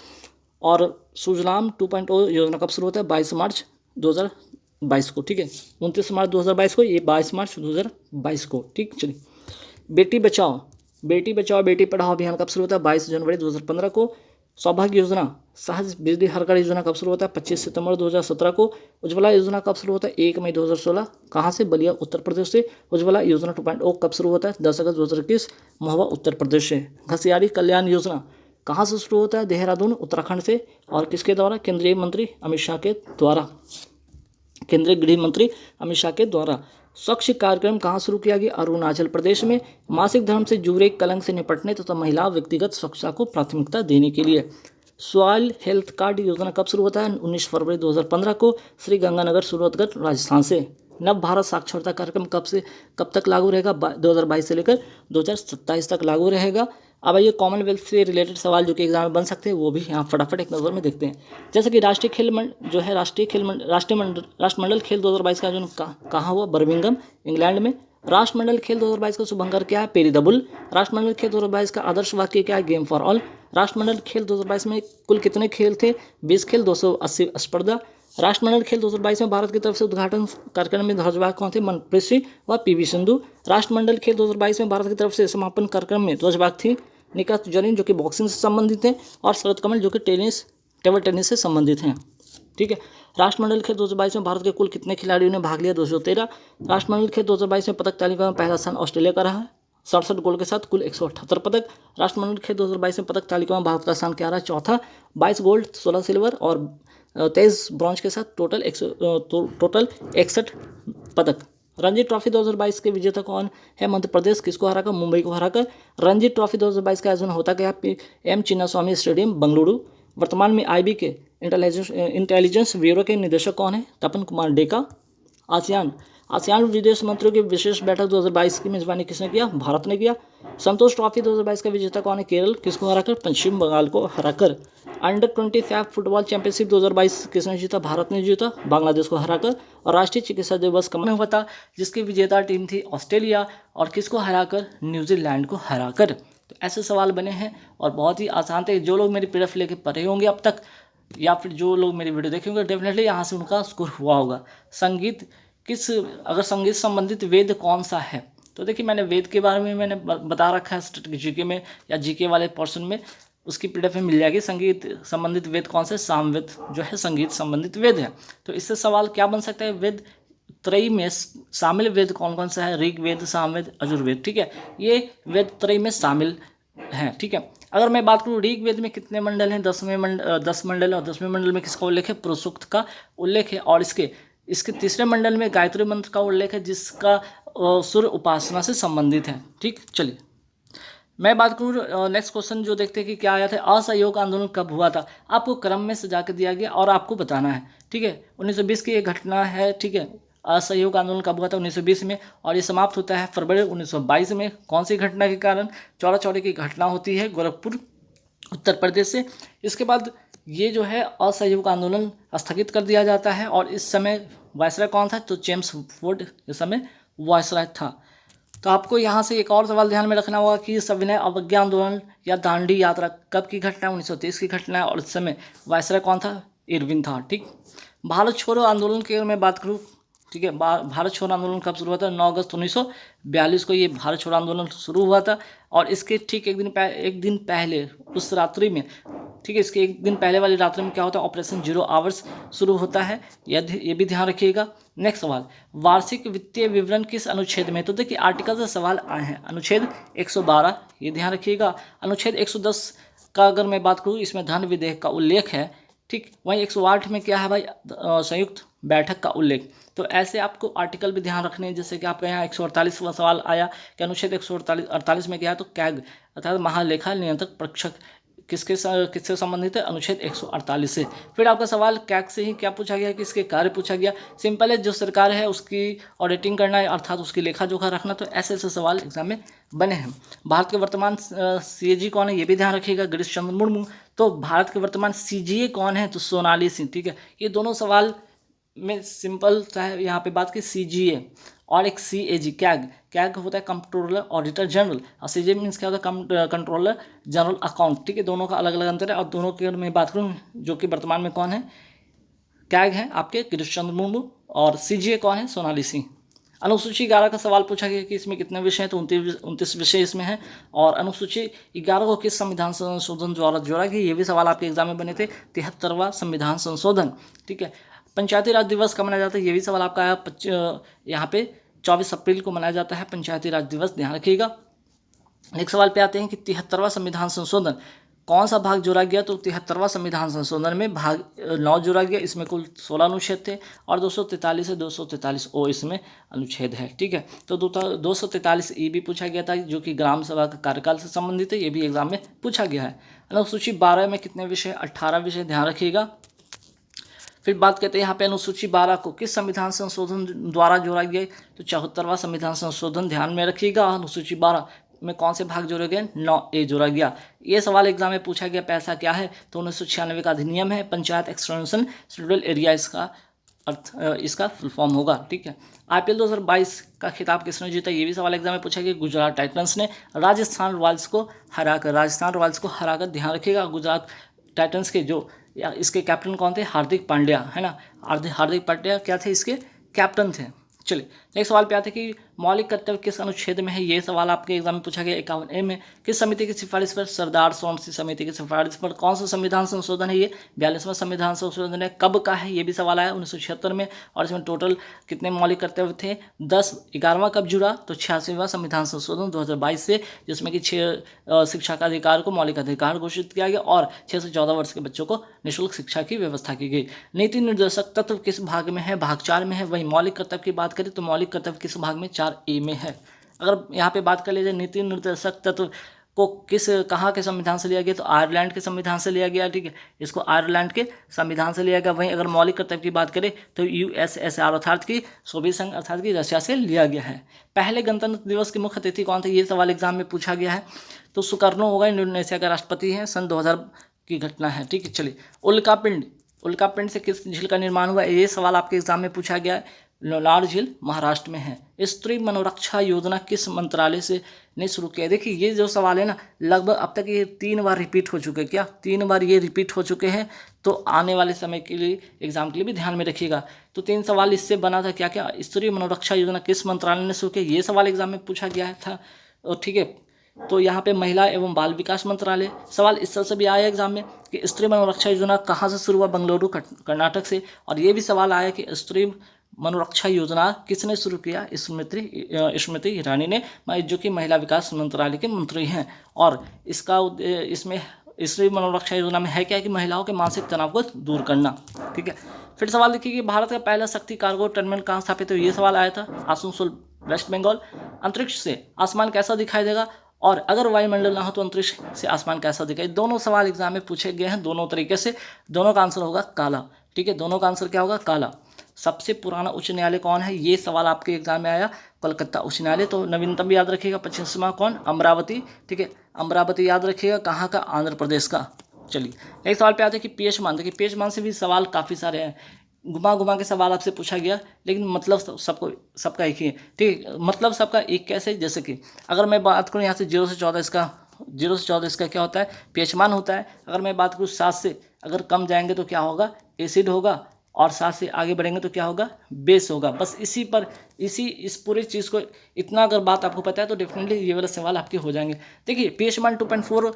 और सुजलाम 2.0 योजना कब शुरू होता है? 22 मार्च 2022 को। ठीक है, 29 मार्च 2022 को, ये 22 मार्च 2022 को। ठीक, चलिए। बेटी बचाओ बेटी पढ़ाओ अभियान कब शुरू होता है? 22 जनवरी 2015 को। सौभाग्य योजना सहज बिजली हर घर योजना कब शुरू होता है? 25 सितंबर 2017 को। उज्ज्वला योजना कब शुरू होता है? 1 मई 2016। कहाँ से? बलिया, उत्तर प्रदेश से। उज्ज्वला योजना 2.0 कब शुरू होता है? 10 अगस्त 2021, महुआ, उत्तर प्रदेश से। घसियारी कल्याण योजना कहाँ से शुरू होता है? देहरादून, उत्तराखंड से। और किसके द्वारा? केंद्रीय मंत्री अमित शाह के द्वारा, केंद्रीय गृह मंत्री अमित शाह के द्वारा। स्वच्छ कार्यक्रम कहाँ शुरू किया गया? अरुणाचल प्रदेश में। मासिक धर्म से जुड़े कलंक से निपटने तथा महिला व्यक्तिगत स्वच्छता को प्राथमिकता देने के लिए। सॉइल हेल्थ कार्ड योजना कब शुरू होता है? 19 फरवरी 2015 को। श्री गंगानगर, सूरतगढ़, राजस्थान से। नव भारत साक्षरता कार्यक्रम कब तक लागू रहेगा? 2022 से लेकर 2027 तक लागू रहेगा। अब ये कॉमनवेल्थ से रिलेटेड सवाल जो कि एग्जाम में बन सकते हैं, वो भी यहाँ फटाफट एक नज़र में देखते हैं। जैसे कि राष्ट्रमंडल खेल 2022 का आयोजन कहाँ हुआ? बर्मिंघम, इंग्लैंड में। राष्ट्रमंडल खेल 2022 का शुभंकर क्या है? Peri the bull. राष्ट्रमंडल खेल 2022 का आदर्श वाक्य क्या है? Game for all. राष्ट्रमंडल खेल 2022 में कुल कितने खेल थे? 20 खेल, 280 स्पर्धा। राष्ट्रमंडल खेल 2022 में भारत की तरफ से उद्घाटन कार्यक्रम में ध्वजवाहक कौन थे? मनप्रीत सिंह व पीवी सिंधु। राष्ट्रमंडल खेल 2022 में भारत की तरफ से समापन कार्यक्रम में ध्वजवाहक थी निकात जरीन, जो कि बॉक्सिंग से संबंधित हैं, और शरद कमल, जो कि टेबल टेनिस से संबंधित हैं। ठीक है। राष्ट्रमंडल खेल 2022 में भारत के कुल कितने खिलाड़ियों ने भाग लिया? 213। राष्ट्रमंडल खेल 2022 में पदक तालिका में पहला स्थान ऑस्ट्रेलिया का रहा है 67 गोल के साथ, कुल 178 पदक। राष्ट्रमंडल खेल 2022 में पदक तालिका में भारत का स्थान क्या रहा है? चौथा, 22 गोल्ड, 16 सिल्वर और 23 ब्रॉन्ज के साथ टोटल 61 पदक। रणजी ट्रॉफी 2022 के विजेता कौन है? मध्य प्रदेश। किसको हराकर? मुंबई को हराकर। रणजी ट्रॉफी 2022 का आयोजन होता गया एम चिन्नास्वामी स्टेडियम, बेंगलुरु। वर्तमान में आईबी के इंटेलिजेंस ब्यूरो के निदेशक कौन है? तपन कुमार डेका। आसियान विदेश मंत्रियों की विशेष बैठक 2022 की मेजबानी किसने किया? भारत ने किया। संतोष ट्रॉफी 2022 का विजेता कौन है? केरल। किसको हराकर? पश्चिम बंगाल को हराकर। अंडर 25 फुटबॉल चैंपियनशिप 2022 किसने जीता? भारत ने जीता, बांग्लादेश को हराकर। और राष्ट्रीय चिकित्सा दिवस कब हुआ था? जिसकी विजेता टीम थी ऑस्ट्रेलिया, और किसको हराकर? न्यूजीलैंड को हराकर। तो ऐसे सवाल बने हैं और बहुत ही आसान थे। जो लोग मेरी पीडीएफ लेके पढ़े होंगे अब तक, या फिर जो लोग मेरी वीडियो देखे होंगे, डेफिनेटली यहाँ से उनका स्कोर हुआ होगा। अगर संगीत संबंधित वेद कौन सा है? तो देखिए, मैंने वेद के बारे में मैंने बता रखा है जीके में, या जीके वाले पोर्शन में उसकी पीडीएफ में मिल जाएगी। संगीत संबंधित वेद कौन सा है? सामवेद जो है संगीत संबंधित वेद है। तो इससे सवाल क्या बन सकता है? वेद त्रयी में शामिल वेद कौन कौन सा है? ऋग्वेद, सामवेद, यजुर्वेद। ठीक है, ये वेद त्रयी में शामिल हैं। ठीक है। अगर मैं बात करूँ ऋग्वेद में कितने मंडल हैं? 10 मंडल है, और 10वें मंडल में किसका उल्लेख है? पुरुषोक्त का उल्लेख है। और इसके तीसरे मंडल में गायत्री मंत्र का उल्लेख है, जिसका सूर्य उपासना से संबंधित है। ठीक, चलिए मैं बात करूँ नेक्स्ट क्वेश्चन जो देखते हैं कि क्या आया था। असहयोग आंदोलन कब हुआ था? आपको क्रम में सजा के दिया गया और आपको बताना है। ठीक है, 1920 की एक घटना है। ठीक है, असहयोग आंदोलन कब हुआ था? 1920 में, और ये समाप्त होता है फरवरी 1922 में। कौन सी घटना के कारण? चौरा चौरी की घटना होती है गोरखपुर, उत्तर प्रदेश से। इसके बाद ये जो है असहयोग आंदोलन स्थगित कर दिया जाता है, और इस समय वायसराय कौन था? तो जेम्स फोर्ड इस समय वायसराय था। तो आपको यहाँ से एक और सवाल ध्यान में रखना होगा कि सविनय अवज्ञा आंदोलन या दांडी यात्रा कब की घटना है? 1930 की घटना है, और इस समय वायसराय कौन था? इरविन था। ठीक, भारत छोड़ो आंदोलन की अगर मैं बात करूँ, ठीक है, भारत छोड़ो आंदोलन कब शुरू हुआ था? 9 अगस्त 1942 को ये भारत छोड़ो आंदोलन शुरू हुआ था। और इसके ठीक एक दिन पहले उस रात्रि में, ठीक है, इसके एक दिन पहले वाली रात्रि में क्या होता है? ऑपरेशन 0 आवर्स शुरू होता है। ये भी ध्यान रखिएगा। नेक्स्ट सवाल, वार्षिक वित्तीय विवरण किस अनुच्छेद में? तो देखिए, आर्टिकल से सवाल आए हैं। अनुच्छेद 112, ये ध्यान रखिएगा। अनुच्छेद 110 का अगर मैं बात करूँ, इसमें धन विधेयक का उल्लेख है। ठीक, वहीं 108 में क्या है भाई? संयुक्त बैठक का उल्लेख। तो ऐसे आपको आर्टिकल भी ध्यान रखने हैं। जैसे कि आपके यहाँ 148वां सवाल आया कि अनुच्छेद 148 में क्या है? तो कैग अर्थात महालेखा नियंत्रक परीक्षक किससे संबंधित है? अनुच्छेद 148 से। फिर आपका सवाल कैग से ही क्या पूछा गया? किसके कार्य पूछा गया? सिंपल है, जो सरकार है उसकी ऑडिटिंग करना है, अर्थात उसकी लेखा जोखा रखना। तो ऐसे सवाल एग्जाम में बने हैं। भारत के वर्तमान सीएजी कौन है? ये भी ध्यान रखिएगा, गिरीश चंद्र मुर्मू। तो भारत के वर्तमान सीजीए कौन है? तो सोनाली सिंह। ठीक है, ये दोनों सवाल में सिंपल सा है, यहाँ पे बात की CGA और एक CAG कैग। कैग होता है कंट्रोलर ऑडिटर जनरल और CGA मीन्स क्या होता है कंट्रोलर जनरल अकाउंट। ठीक है, दोनों का अलग अलग अंतर है। और दोनों की अगर मैं बात करूँ जो कि वर्तमान में कौन है, कैग है आपके गिरीश चंद्र मुर्मू और CGA कौन है, सोनाली सिंह। अनुसूची 11 का सवाल पूछा गया कि इसमें कितने विषय हैं, तो 29 विषय इसमें हैं। और अनुसूची 11 को किस संविधान संशोधन द्वारा जोड़ा गया, ये भी सवाल आपके एग्जाम में बने थे, 73वां संविधान संशोधन। ठीक है, पंचायती राज दिवस कब मनाया जाता है, ये भी सवाल आपका आया। यहाँ पे 24 अप्रैल को मनाया जाता है पंचायती राज दिवस, ध्यान रखिएगा। नेक्स्ट सवाल पे आते हैं कि 73वां संविधान संशोधन कौन सा भाग जोड़ा गया, तो 73वां संविधान संशोधन में भाग 9 जोड़ा गया। इसमें कुल 16 अनुच्छेद थे और 243 से 243 ओ इसमें अनुच्छेद है। ठीक है, तो 243 ई भी पूछा गया था जो कि ग्राम सभा का कार्यकाल से संबंधित है, ये भी एग्जाम में पूछा गया है। अनुसूची 12 में कितने विषय, 18 विषय, ध्यान रखिएगा। फिर बात करते हैं यहाँ पे अनुसूची 12 को किस संविधान संशोधन द्वारा जोड़ा गया, तो 74वां संविधान संशोधन, ध्यान में रखिएगा। अनुसूची 12 में कौन से भाग जोड़े गए, 9A जोड़ा गया। ये सवाल एग्जाम में पूछा गया, पैसा क्या है, तो 1996 का अधिनियम है, पंचायत एक्सटेंशन शेड्यूल एरिया इसका अर्थ, इसका फुल फॉर्म होगा। ठीक है, IPL 2022 का खिताब किसने जीता, ये भी सवाल एग्जाम में पूछा गया। गुजरात टाइटंस ने राजस्थान रॉयल्स को हराकर, ध्यान रखिएगा। गुजरात टाइटंस के जो इसके कैप्टन कौन थे, हार्दिक पांड्या, है ना। हार्दिक पांड्या क्या थे, इसके कैप्टन थे। चलिए नेक्स्ट सवाल पे आते हैं कि मौलिक कर्तव्य किस अनुच्छेद में है, ये सवाल आपके एग्जाम में पूछा गया। 51A में किस समिति की सिफारिश पर, सरदार सोमसी समिति की सिफारिश पर कौन सा संविधान संशोधन है, ये 42वां संविधान संशोधन है। कब का है, ये भी सवाल आया 1976 में। और इसमें टोटल कितने मौलिक कर्तव्य थे, 10। 11वां कब जुड़ा, तो 86वां संविधान संशोधन 2022 से, जिसमें कि 6 शिक्षा का अधिकार को मौलिक अधिकार घोषित किया गया और 6 से 14 वर्ष के बच्चों को निःशुल्क शिक्षा की व्यवस्था की गई। नीति निर्देशक तत्व किस भाग में है, भाग 4 में है। वही मौलिक कर्तव्य की बात करें तो मौलिक कर्तव्य किस भाग में, 4A में है। अगर यहाँ पे बात कर लीजिए नीति निर्देशक तत्व को कहाँ के संविधान से लिया गया, तो आयरलैंड के संविधान से लिया गया। ठीक है, इसको आयरलैंड के संविधान से लिया गया। वहीं अगर मौलिक कर्तव्य की बात करें तो USSR अर्थात की सोवियत संघ अर्थात की रशिया से लिया गया है। पहले गणतंत्र दिवस के मुख्य अतिथि कौन थे, ये सवाल एग्जाम में पूछा गया है। तो सुकर्नो होगा, इंडोनेशिया का राष्ट्रपति है, सन 2000 की घटना है। ठीक है, चलिए उल्कापिंड से किस झील का निर्माण हुआ, ये सवाल आपके एग्जाम में पूछा गया है। लोनार झील महाराष्ट्र में है। स्त्री मनोरक्षा योजना किस मंत्रालय से ने शुरू किया। देखिए ये जो सवाल है ना, लगभग अब तक ये 3 बार रिपीट हो चुके हैं। क्या 3 बार ये रिपीट हो चुके हैं, तो आने वाले समय के लिए एग्जाम के लिए भी ध्यान में रखिएगा। तो 3 सवाल इससे बना था, क्या क्या, स्त्री मनोरक्षा योजना किस मंत्रालय ने शुरू किया, ये सवाल एग्जाम में पूछा गया था। और ठीक है, तो यहाँ पे महिला एवं बाल विकास मंत्रालय, सवाल इस तरह से भी आया एग्जाम में कि स्त्री मनोरक्षा योजना कहाँ से शुरू हुआ, बेंगलुरु कर्नाटक से। और ये भी सवाल आया कि स्त्री मनोरक्षा योजना किसने शुरू किया, स्मृति ईरानी ने, जो कि महिला विकास मंत्रालय के मंत्री हैं। और इसमें स्त्री मनोरक्षा योजना में है क्या कि महिलाओं के मानसिक तनाव को दूर करना। ठीक है, फिर सवाल देखिए कि भारत का पहला शक्ति कार्गो टर्मिनल कहाँ स्थापित है, तो ये सवाल आया था आसनसोल वेस्ट बंगाल। अंतरिक्ष से आसमान कैसा दिखाई देगा, और अगर वायुमंडल ना हो तो अंतरिक्ष से आसमान कैसा दिखाई। दोनों सवाल एग्जाम में पूछे गए हैं दोनों तरीके से, दोनों का आंसर होगा काला। ठीक है, दोनों का आंसर क्या होगा, काला। सबसे पुराना उच्च न्यायालय कौन है, ये सवाल आपके एग्जाम में आया, कलकत्ता उच्च न्यायालय। तो नवीनतम याद रखिएगा, 25वां कौन, अमरावती। ठीक है, अमरावती याद रखिएगा, कहाँ का, आंध्र प्रदेश का। चलिए एक सवाल पे आते हैं कि पीएच मान। देखिए पीएच मान से भी सवाल काफ़ी सारे हैं, घुमा के सवाल आपसे पूछा गया, लेकिन मतलब सबका एक ही है। ठीक है, मतलब सबका एक कैसे, जैसे कि अगर मैं बात करूँ यहाँ से 0 से 14 इसका क्या होता है, पीएच मान होता है। अगर मैं बात करूँ 7 से अगर कम जाएंगे तो क्या होगा, एसिड होगा, और 7 से आगे बढ़ेंगे तो क्या होगा, बेस होगा। बस इस पूरी चीज़ को इतना अगर बात आपको पता है तो डेफिनेटली ये वाला सवाल आपके हो जाएंगे। देखिए पीएच मान 2.4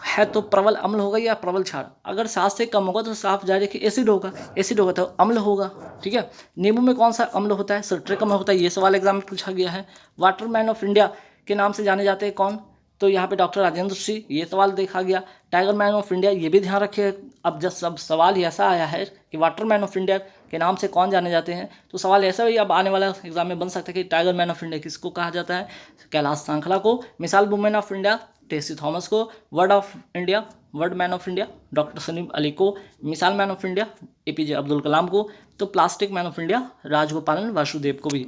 है तो प्रबल अम्ल होगा या प्रबल क्षार। अगर 7 से कम होगा तो साफ जाहिर है कि एसिड होगा तो अम्ल होगा। ठीक है, नींबू में कौन सा अम्ल होता है, सिट्रिक अम्ल होता है, ये सवाल एग्जाम में पूछा गया है। वाटरमैन ऑफ इंडिया के नाम से जाने जाते हैं कौन, तो यहाँ पे डॉक्टर राजेंद्र सिंह, ये सवाल देखा गया। टाइगर मैन ऑफ इंडिया, ये भी ध्यान रखिए। अब जब सब सवाल ही ऐसा आया है कि वाटरमैन ऑफ इंडिया के नाम से कौन जाने जाते हैं, तो सवाल ऐसा भी अब आने वाला एग्जाम में बन सकता है कि टाइगर मैन ऑफ इंडिया किसको कहा जाता है, कैलाश सांखला को। Missile woman of India Tessy Thomas को। Bird man of India doctor Salim Ali को। Missile man of India APJ Abdul Kalam को। तो plastic man of India Rajagopalan Vasudev को भी।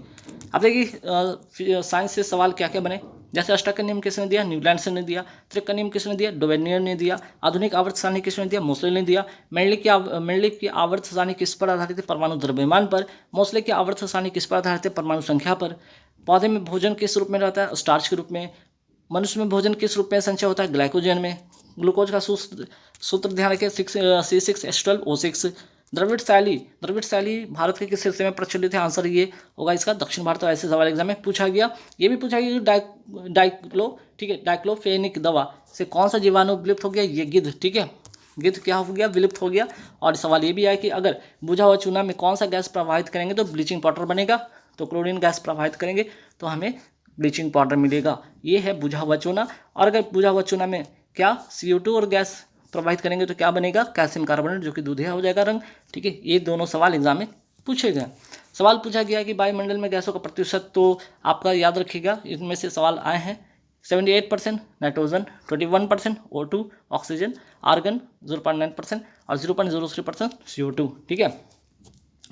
अब देखिए साइंस से सवाल क्या क्या बने, जैसे अष्टक का नियम किसने दिया, न्यूलैंड ने दिया। त्रिक का नियम किसने दिया, डोवेनियर ने दिया। आधुनिक आवर्त सारणी किसने दिया, मोसले ने दिया। मेंडले की आवर्त सारणी किस पर आधारित है, परमाणु द्रव्यमान पर। मोसले की आवर्त सारणी किस पर आधारित है, परमाणु संख्या पर। पौधे में भोजन किस रूप में रहता है, स्टार्च के रूप में। मनुष्य में भोजन किस रूप में संचय होता है, ग्लाइकोजन में। ग्लूकोज का सूत्र ध्यान रखिए, C6H12O6। द्रविड़ शैली भारत के किस हिस्से में प्रचलित है, आंसर ये होगा इसका दक्षिण भारत। ऐसे सवाल एग्जाम में पूछा गया। ये भी पूछा गया ठीक है, डाइक्लोफेनिक दवा से कौन सा जीवाणु विलुप्त हो गया, ये गिद्ध। ठीक है, गिद्ध क्या हो गया, विलुप्त हो गया। और सवाल ये भी आया कि अगर बुझा हुआ चूना में कौन सा गैस प्रवाहित करेंगे तो ब्लीचिंग पाउडर बनेगा, तो क्लोरीन गैस प्रवाहित करेंगे तो हमें ब्लीचिंग पाउडर मिलेगा। ये है बुझा हुआ चूना। और अगर बुझा हुआ चूना में क्या CO2 और गैस प्रवाहित करेंगे तो क्या बनेगा, कैल्शियम कार्बोनेट, जो कि दूधिया हो जाएगा रंग। ठीक है, ये दोनों सवाल एग्जाम में पूछे गए। सवाल पूछा गया कि वायुमंडल में गैसों का प्रतिशत, तो आपका याद रखिएगा इनमें से सवाल आए हैं। 78% नाइट्रोजन, 21% O2 ऑक्सीजन, आर्गन 0.9% और 0.03% CO2। ठीक है,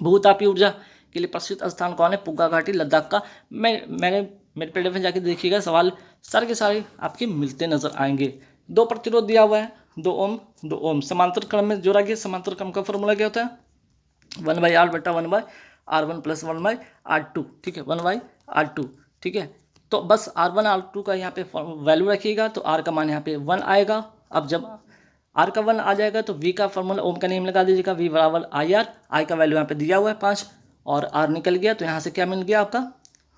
भूतापीय ऊर्जा के लिए प्रसिद्ध स्थान कौन है, पुग्गा घाटी, लद्दाख का। मैंने मेरे PDF में जाके देखिएगा, सवाल सारे के सारे आपके मिलते नजर आएंगे। 2 प्रतिरोध दिया हुआ है, 2 ओम समांतर क्रम में जोड़ा गया। समांतर क्रम का फॉर्मूला क्या होता है, 1/R बटा 1/R1 प्लस 1/R2। ठीक है, 1/R2। ठीक है, तो बस R1 R2 का यहाँ पे वैल्यू रखिएगा, तो R का मान यहाँ पे 1 आएगा। अब जब R का 1 आ जाएगा तो V का फॉर्मूला, ओम का नेम लगा दीजिएगा, V बराबर IR। I का वैल्यू यहाँ पे दिया हुआ है 5 और R निकल गया, तो यहाँ से क्या मिल गया आपका,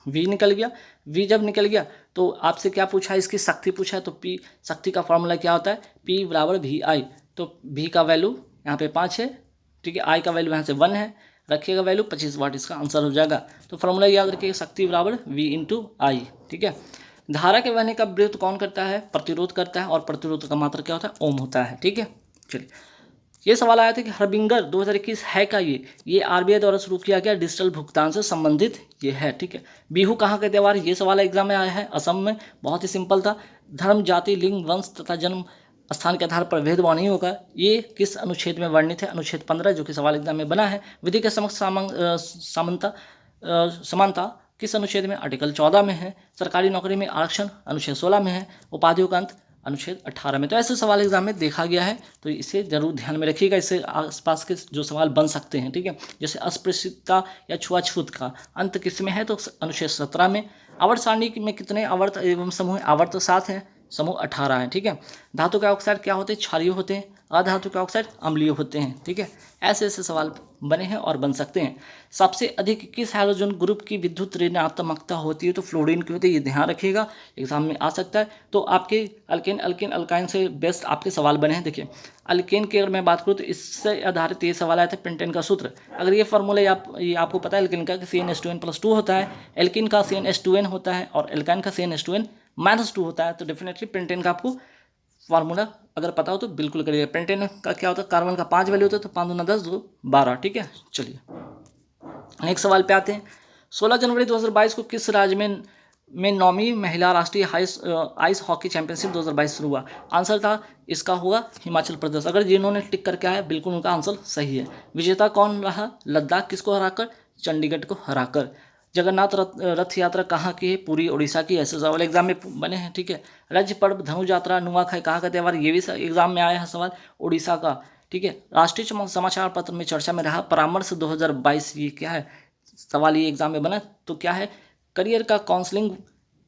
V निकल गया। V जब निकल गया तो आपसे क्या पूछा है, इसकी शक्ति पूछा है, तो P शक्ति का फॉर्मूला क्या होता है, P बराबर VI। तो V का वैल्यू यहाँ पे 5 है। ठीक है, I का वैल्यू यहाँ से 1 है, रखिएगा वैल्यू 25 वाट, इसका आंसर हो जाएगा। तो फॉर्मूला याद रखिएगा, शक्ति बराबर V × I। ठीक है, धारा के बहने का विरोध कौन करता है, प्रतिरोध करता है, और प्रतिरोध का मात्रा क्या होता है, ओम होता है। ठीक है, चलिए ये सवाल आया था कि हरबिंगर 2021 है क्या, ये RBI द्वारा शुरू किया गया डिजिटल भुगतान से संबंधित ये है। ठीक है, बिहू कहाँ का त्यौहार, ये सवाल एग्जाम में आया है, असम में। बहुत ही सिंपल था। धर्म, जाति, लिंग, वंश तथा जन्म स्थान के आधार पर भेदभाव नहीं होगा, ये किस अनुच्छेद में वर्णित है, अनुच्छेद 15, जो कि सवाल एग्जाम में बना है। विधि के समक्ष समानता किस अनुच्छेद में, आर्टिकल 14 में है। सरकारी नौकरी में आरक्षण अनुच्छेद 16 में है। उपाधियों का अंत अनुच्छेद 18 में। तो ऐसे सवाल एग्जाम में देखा गया है, तो इसे जरूर ध्यान में रखिएगा। इससे आसपास के जो सवाल बन सकते हैं। ठीक है, जैसे अस्पृश्यता या छुआछूत का अंत किस में है, तो अनुच्छेद 17 में। आवर्त सारणी में कितने आवर्त एवं समूह, आवर्त 7 है, समूह 18 है। ठीक है, धातु के ऑक्साइड क्या होते हैं, क्षारीय होते हैं। अधातु के ऑक्साइड अम्लीय होते हैं। ठीक है, ऐसे ऐसे सवाल बने हैं और बन सकते हैं। सबसे अधिक किस हैलोजन ग्रुप की विद्युत ऋणात्मकता होती है, तो फ्लोरीन की होती है, ये ध्यान रखिएगा, एग्जाम में आ सकता है। तो आपके अल्केन अल्काइन से बेस्ट आपके सवाल बने हैं। देखिए, अल्केन की अगर मैं बात करूँ तो इससे आधारित ये सवाल आया था, पेंटेन का सूत्र। अगर ये फॉर्मूला ये आपको पता है, अल्केन का CnH2n+2 होता है, एल्किन का CnH2n होता है और एल्काइन का CnH2n-2 होता है। तो डेफिनेटली पेंटेन का आपको फार्मूला अगर पता हो तो बिल्कुल करिएगा। पेंटेन का क्या होता है, कार्बन का 5 वैल्यू होता है, तो 5 दूना 10, 2 12। ठीक है, चलिए नेक्स्ट सवाल पे आते हैं। 16 जनवरी 2022 को किस राज्य में 9वीं महिला राष्ट्रीय आइस हॉकी चैंपियनशिप 2022 शुरू हुआ, आंसर था इसका होगा हिमाचल प्रदेश। अगर जिन्होंने टिक करके आया बिल्कुल उनका आंसर सही है। विजेता कौन रहा, लद्दाख किसको हराकर, चंडीगढ़ को हराकर। जगन्नाथ रथ यात्रा कहाँ की है, पूरी उड़ीसा की। ऐसे सवाल एग्जाम में बने हैं। ठीक है, राज्य पर्व धनु यात्रा नुआखाई कहाँ का त्यौहार, ये भी एग्जाम में आया है सवाल, उड़ीसा का। ठीक है, राष्ट्रीय समाचार पत्र में चर्चा में रहा परामर्श 2022, ये क्या है सवाल, ये एग्जाम में बना। तो क्या है, करियर का काउंसलिंग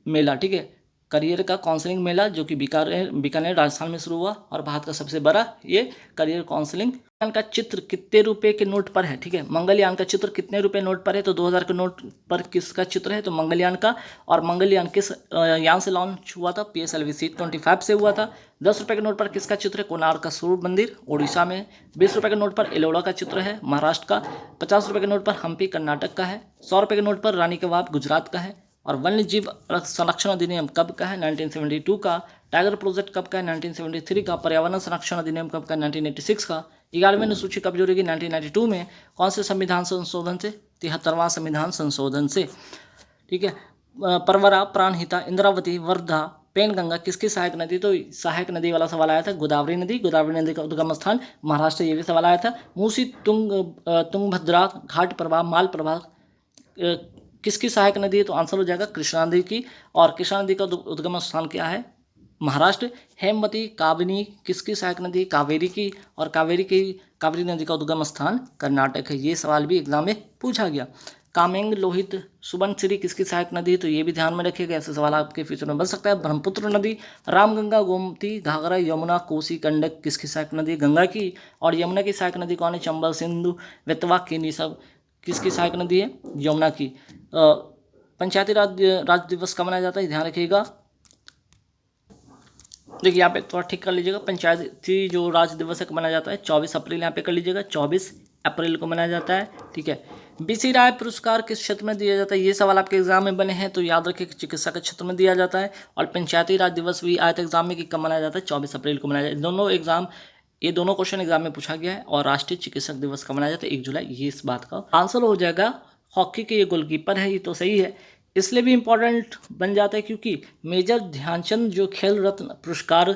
मेला। ठीक है, करियर का काउंसलिंग मेला जो कि बीकानेर राजस्थान में शुरू हुआ और भारत का सबसे बड़ा ये करियर काउंसलिंग का चित्र कितने रुपए के नोट पर है। ठीक है, मंगलयान का चित्र कितने रुपए नोट पर है, तो 2000 के नोट पर किसका चित्र है, तो मंगलयान का। और मंगलयान किस यान से लॉन्च हुआ था, PSLV C-25 से हुआ था। 10 रुपए के नोट पर किसका चित्र है, कोणार्क का सूर्य मंदिर उड़ीसा में। 20 रुपए के नोट पर एलोरा का चित्र है, महाराष्ट्र का। 50 रुपए के नोट पर हम्पी कर्नाटक का है। 100 रुपए के नोट पर रानी के बाग गुजरात का है। और वन्य जीव संरक्षण अधिनियम कब का है, 1972 का। टाइगर प्रोजेक्ट कब का है, 1973 का। पर्यावरण संरक्षण अधिनियम कब का, 1986 का। 11वीं अनुसूची कब जोड़ेगी, 1992 में। कौन से संविधान संशोधन से, 73वां संविधान संशोधन से। ठीक है, परवरा, प्राणहिता, इंद्रावती, वर्धा, पेनगंगा किसकी सहायक नदी, तो सहायक नदी वाला सवाल आया था, गोदावरी नदी। गोदावरी नदी का उद्गम स्थान महाराष्ट्र, ये भी सवाल आया था। मूसी, तुंगभद्रा, घाट प्रवाह, माल प्रवाह किसकी सहायक नदी है? तो आंसर हो जाएगा कृष्णा नदी की। और कृष्णा नदी का उद्गम स्थान क्या है? महाराष्ट्र। हेमवती काबिनी किसकी सहायक नदी? कावेरी की। और कावेरी नदी का उद्गम स्थान कर्नाटक है। ये सवाल भी एग्जाम में पूछा गया। कामेंग लोहित सुबनसिरी किसकी सहायक नदी है? तो ये भी ध्यान में रखिएगा, ऐसे सवाल आपके फ्यूचर में बन सकता है। ब्रह्मपुत्र नदी, रामगंगा, गोमती, घाघरा, यमुना, कोसी, गंडक किसकी सहायक नदी? गंगा की। और यमुना की सहायक नदी कौन है? चंबल, सिंधु, बेतवा, केनी, सब किसकी सहायक नदी है? यमुना की। पंचायती राज दिवस कब मनाया जाता है? ध्यान रखिएगा। देखिए यहाँ पे थोड़ा ठीक कर लीजिएगा, पंचायती जो राज दिवस है मनाया जाता है 24 अप्रैल, यहाँ पे कर लीजिएगा 24 अप्रैल को मनाया जाता है। ठीक है। बीसी राय पुरस्कार किस क्षेत्र में दिया जाता है? ये सवाल आपके एग्जाम में बने हैं, तो याद रखिए कि चिकित्सा के क्षेत्र में दिया जाता है। और पंचायती राज दिवस भी आया था एग्जाम में कि कब मनाया जाता है? 24 अप्रैल को मनाया जाता है। ये दोनों क्वेश्चन एग्जाम में पूछा गया है। और राष्ट्रीय चिकित्सक दिवस कब मनाया जाता है? 1 जुलाई। ये इस बात का आंसर हो जाएगा। हॉकी के ये गोलकीपर है, ये तो सही है, इसलिए भी इम्पोर्टेंट बन जाता है क्योंकि मेजर ध्यानचंद जो खेल रत्न पुरस्कार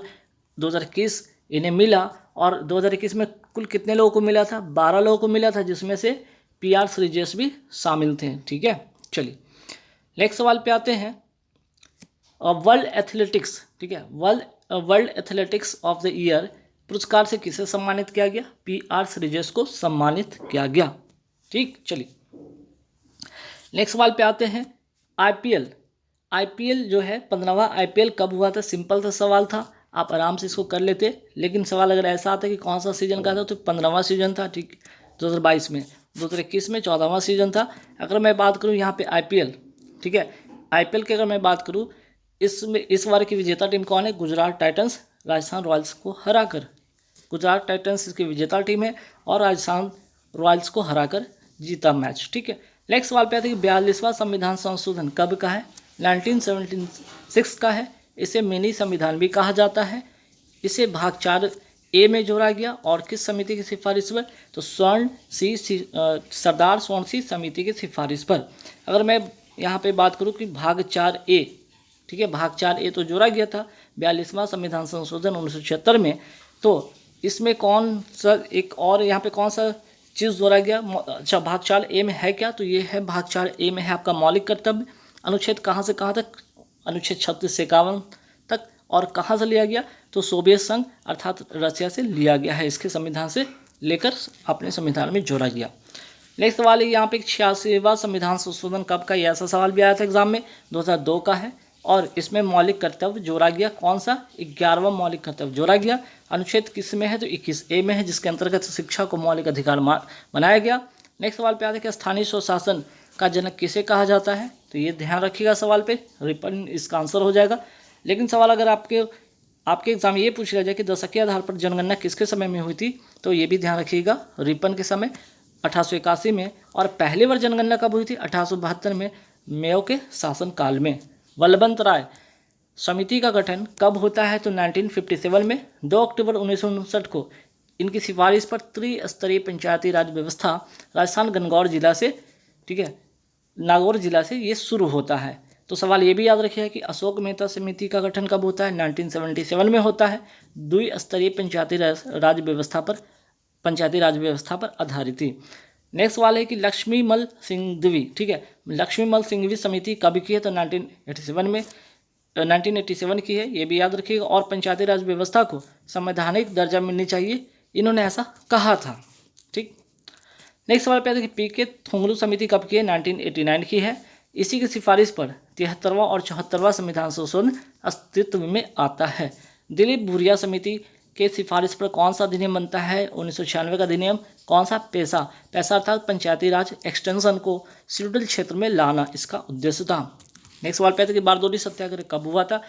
2021 इन्हें मिला। और 2021 में कुल कितने लोगों को मिला था? 12 लोगों को मिला था, जिसमें से PR श्रीजेश भी शामिल थे। ठीक है, चलिए नेक्स्ट सवाल पे आते हैं। वर्ल्ड एथलेटिक्स, ठीक है, world athletics of the year पुरस्कार से किसे सम्मानित किया गया? PR श्रीजेश को सम्मानित किया गया। ठीक, चलिए नेक्स्ट सवाल पे आते हैं। IPL जो है 15वां IPL कब हुआ था? सिंपल सा सवाल था, आप आराम से इसको कर लेते। लेकिन सवाल अगर ऐसा आता है कि कौन सा सीजन का था, तो 15वां सीजन था। ठीक, 2022 में, 2021 में 14वां सीजन था। अगर मैं बात करूं यहाँ पे IPL, ठीक है, IPL की अगर मैं बात करूं, इसमें इस बार की विजेता टीम कौन है? गुजरात टाइटंस राजस्थान रॉयल्स को हराकर। गुजरात टाइटंस इसकी विजेता टीम है और राजस्थान रॉयल्स को हराकर जीता मैच। ठीक है, नेक्स्ट सवाल पे आते हैं कि 42वां संविधान संशोधन कब का है? 1976 का है। इसे मिनी संविधान भी कहा जाता है। इसे भाग 4A में जोड़ा गया और किस समिति की सिफारिश पर? तो सरदार स्वर्ण सिंह समिति की सिफारिश पर। अगर मैं यहाँ पे बात करूँ कि भाग 4A, ठीक है, भाग 4A तो जोड़ा गया था 42वां संविधान संशोधन 1976 में। तो इसमें कौन सा एक और यहाँ पे कौन सा चीज़ जोड़ा गया? अच्छा, भाग 4A में है क्या? तो ये है भाग 4A में है आपका मौलिक कर्तव्य। अनुच्छेद कहाँ से कहाँ तक? अनुच्छेद 36 से 51 तक। और कहाँ से लिया गया? तो सोवियत संघ अर्थात रशिया से लिया गया है। इसके संविधान से लेकर अपने संविधान में जोड़ा गया। नेक्स्ट सवाल है यहाँ पे 86वां संविधान संशोधन कब का? ये ऐसा सवाल भी आया था एग्जाम में, 2002 का है। और इसमें मौलिक कर्तव्य जोड़ा गया, कौन सा? 11वां मौलिक कर्तव्य जोड़ा गया। अनुच्छेद किस में है? तो 21A में है, जिसके अंतर्गत शिक्षा को मौलिक अधिकार बनाया गया। नेक्स्ट सवाल पे आते हैं कि स्थानीय स्वशासन का जनक किसे कहा जाता है? तो ये ध्यान रखिएगा सवाल पे, रिपन इसका आंसर हो जाएगा। लेकिन सवाल अगर आपके एग्जाम ये पूछ लिया जाए कि दशकीय आधार पर जनगणना किसके समय में हुई थी, तो ये भी ध्यान रखिएगा, रिपन के समय 1881 में। और पहली बार जनगणना कब हुई थी? 1872 में, मेयो के शासनकाल में। बलवंत राय समिति का गठन कब होता है? तो 1957 में। 2 अक्टूबर 1959 को इनकी सिफारिश पर त्रिस्तरीय पंचायती राज व्यवस्था राजस्थान गणगौर जिला से, ठीक है, नागौर जिला से ये शुरू होता है। तो सवाल ये भी याद रखिएगा कि अशोक मेहता समिति का गठन कब होता है? 1977 में होता है। द्विस्तरीय पंचायती राज व्यवस्था पर आधारित थी। नेक्स्ट सवाल है कि लक्ष्मीमल सिंघवी, ठीक है, लक्ष्मीमल सिंघवी समिति कब की है? तो 1987 की है, ये भी याद रखिएगा। और पंचायती राज व्यवस्था को संवैधानिक दर्जा मिलनी चाहिए, इन्होंने ऐसा कहा था। ठीक, नेक्स्ट सवाल पे आते हैं कि PK थोंगलू समिति कब की है? 1989 की है। इसी की सिफारिश पर 73वां और 74वां संविधान संशोधन अस्तित्व में आता है। दिलीप भूरिया समिति के सिफारिश पर कौन सा अधिनियम बनता है? 1996 का अधिनियम। कौन सा? पैसा अर्थात पंचायती राज एक्सटेंशन को शेड्यूल क्षेत्र में लाना इसका उद्देश्य था। नेक्स्ट सवाल पे आते हैं कि बारडोली सत्याग्रह कब हुआ था?